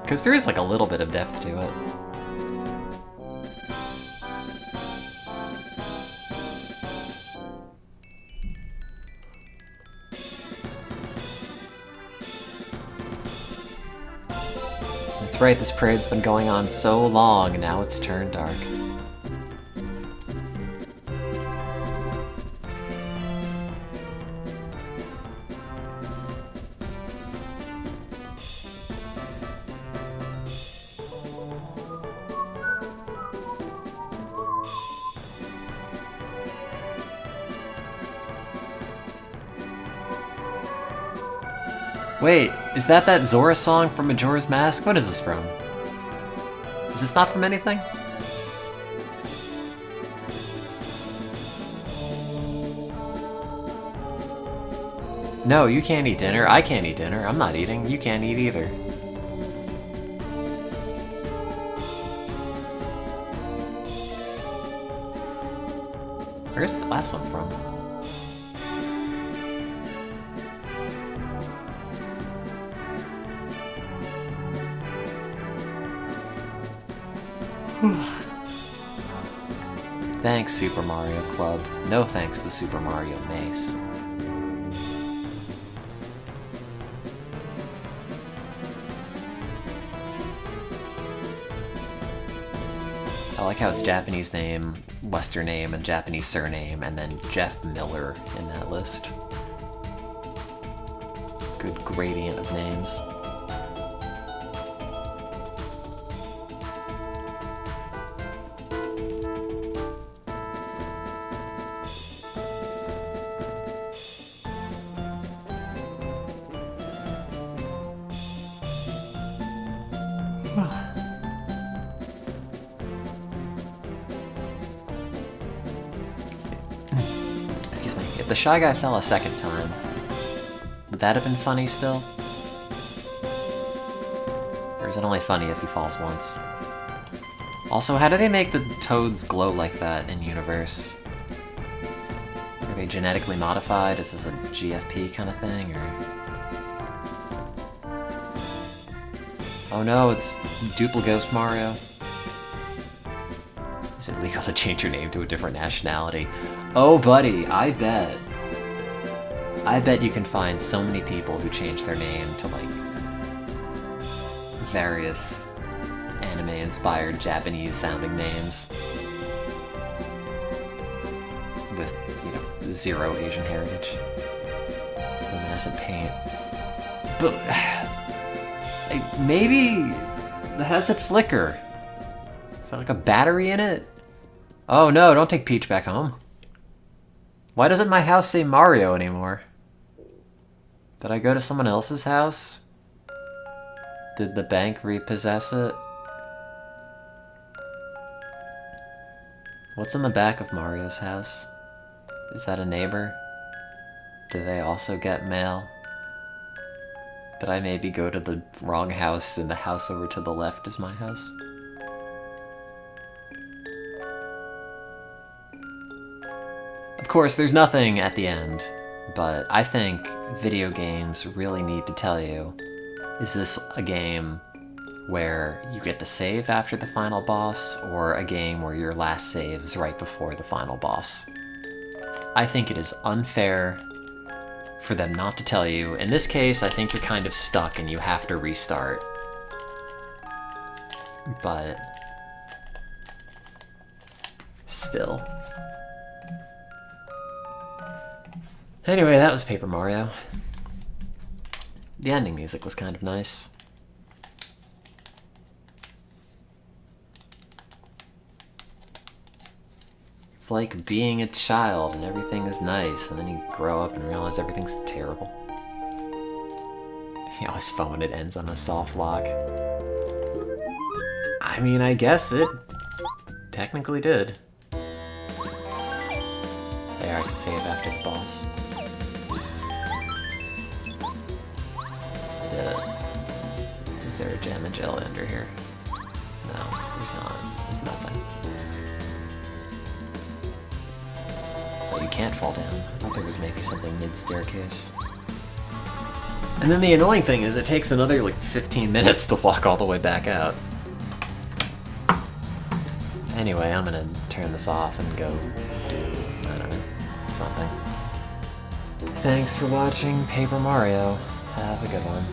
Because there is like a little bit of depth to it. That's right, this parade's been going on so long, now it's turned dark. Wait, is that Zora song from Majora's Mask? What is this from? Is this not from anything? No, you can't eat dinner. I can't eat dinner. I'm not eating. You can't eat either. Where's the last one from? Thanks, Super Mario Club. No thanks to Super Mario Mace. I like how it's Japanese name, Western name, and Japanese surname, and then Jeff Miller in that list. Good gradient of names. Excuse me. If the Shy Guy fell a second time, would that have been funny still? Or is it only funny if he falls once? Also, how do they make the toads glow like that in universe? Are they genetically modified? Is this a GFP kind of thing, or...? Oh no, it's Duplighost Mario. Is it legal to change your name to a different nationality? Oh buddy, I bet you can find so many people who change their name to like various anime-inspired Japanese-sounding names with, you know, zero Asian heritage. Luminescent paint. But maybe that has a flicker. Is that like a battery in it? Oh no, don't take Peach back home. Why doesn't my house say Mario anymore? Did I go to someone else's house? Did the bank repossess it? What's in the back of Mario's house? Is that a neighbor? Do they also get mail? Did I maybe go to the wrong house and the house over to the left is my house? Of course, there's nothing at the end, but I think video games really need to tell you, is this a game where you get to save after the final boss, or a game where your last save is right before the final boss? I think it is unfair for them not to tell you. In this case, I think you're kind of stuck and you have to restart. But still. Anyway, that was Paper Mario. The ending music was kind of nice. It's like being a child and everything is nice, and then you grow up and realize everything's terrible. You always fun when it ends on a soft lock. I mean, I guess it technically did. There, I can save after the boss. I did it. Is there a gem and jelly under here? No, there's not. There's nothing. But you can't fall down. I thought there was maybe something mid-staircase. And then the annoying thing is it takes another like 15 minutes to walk all the way back out. Anyway, I'm gonna turn this off and go do, I don't know, something. Thanks for watching Paper Mario. Have a good one.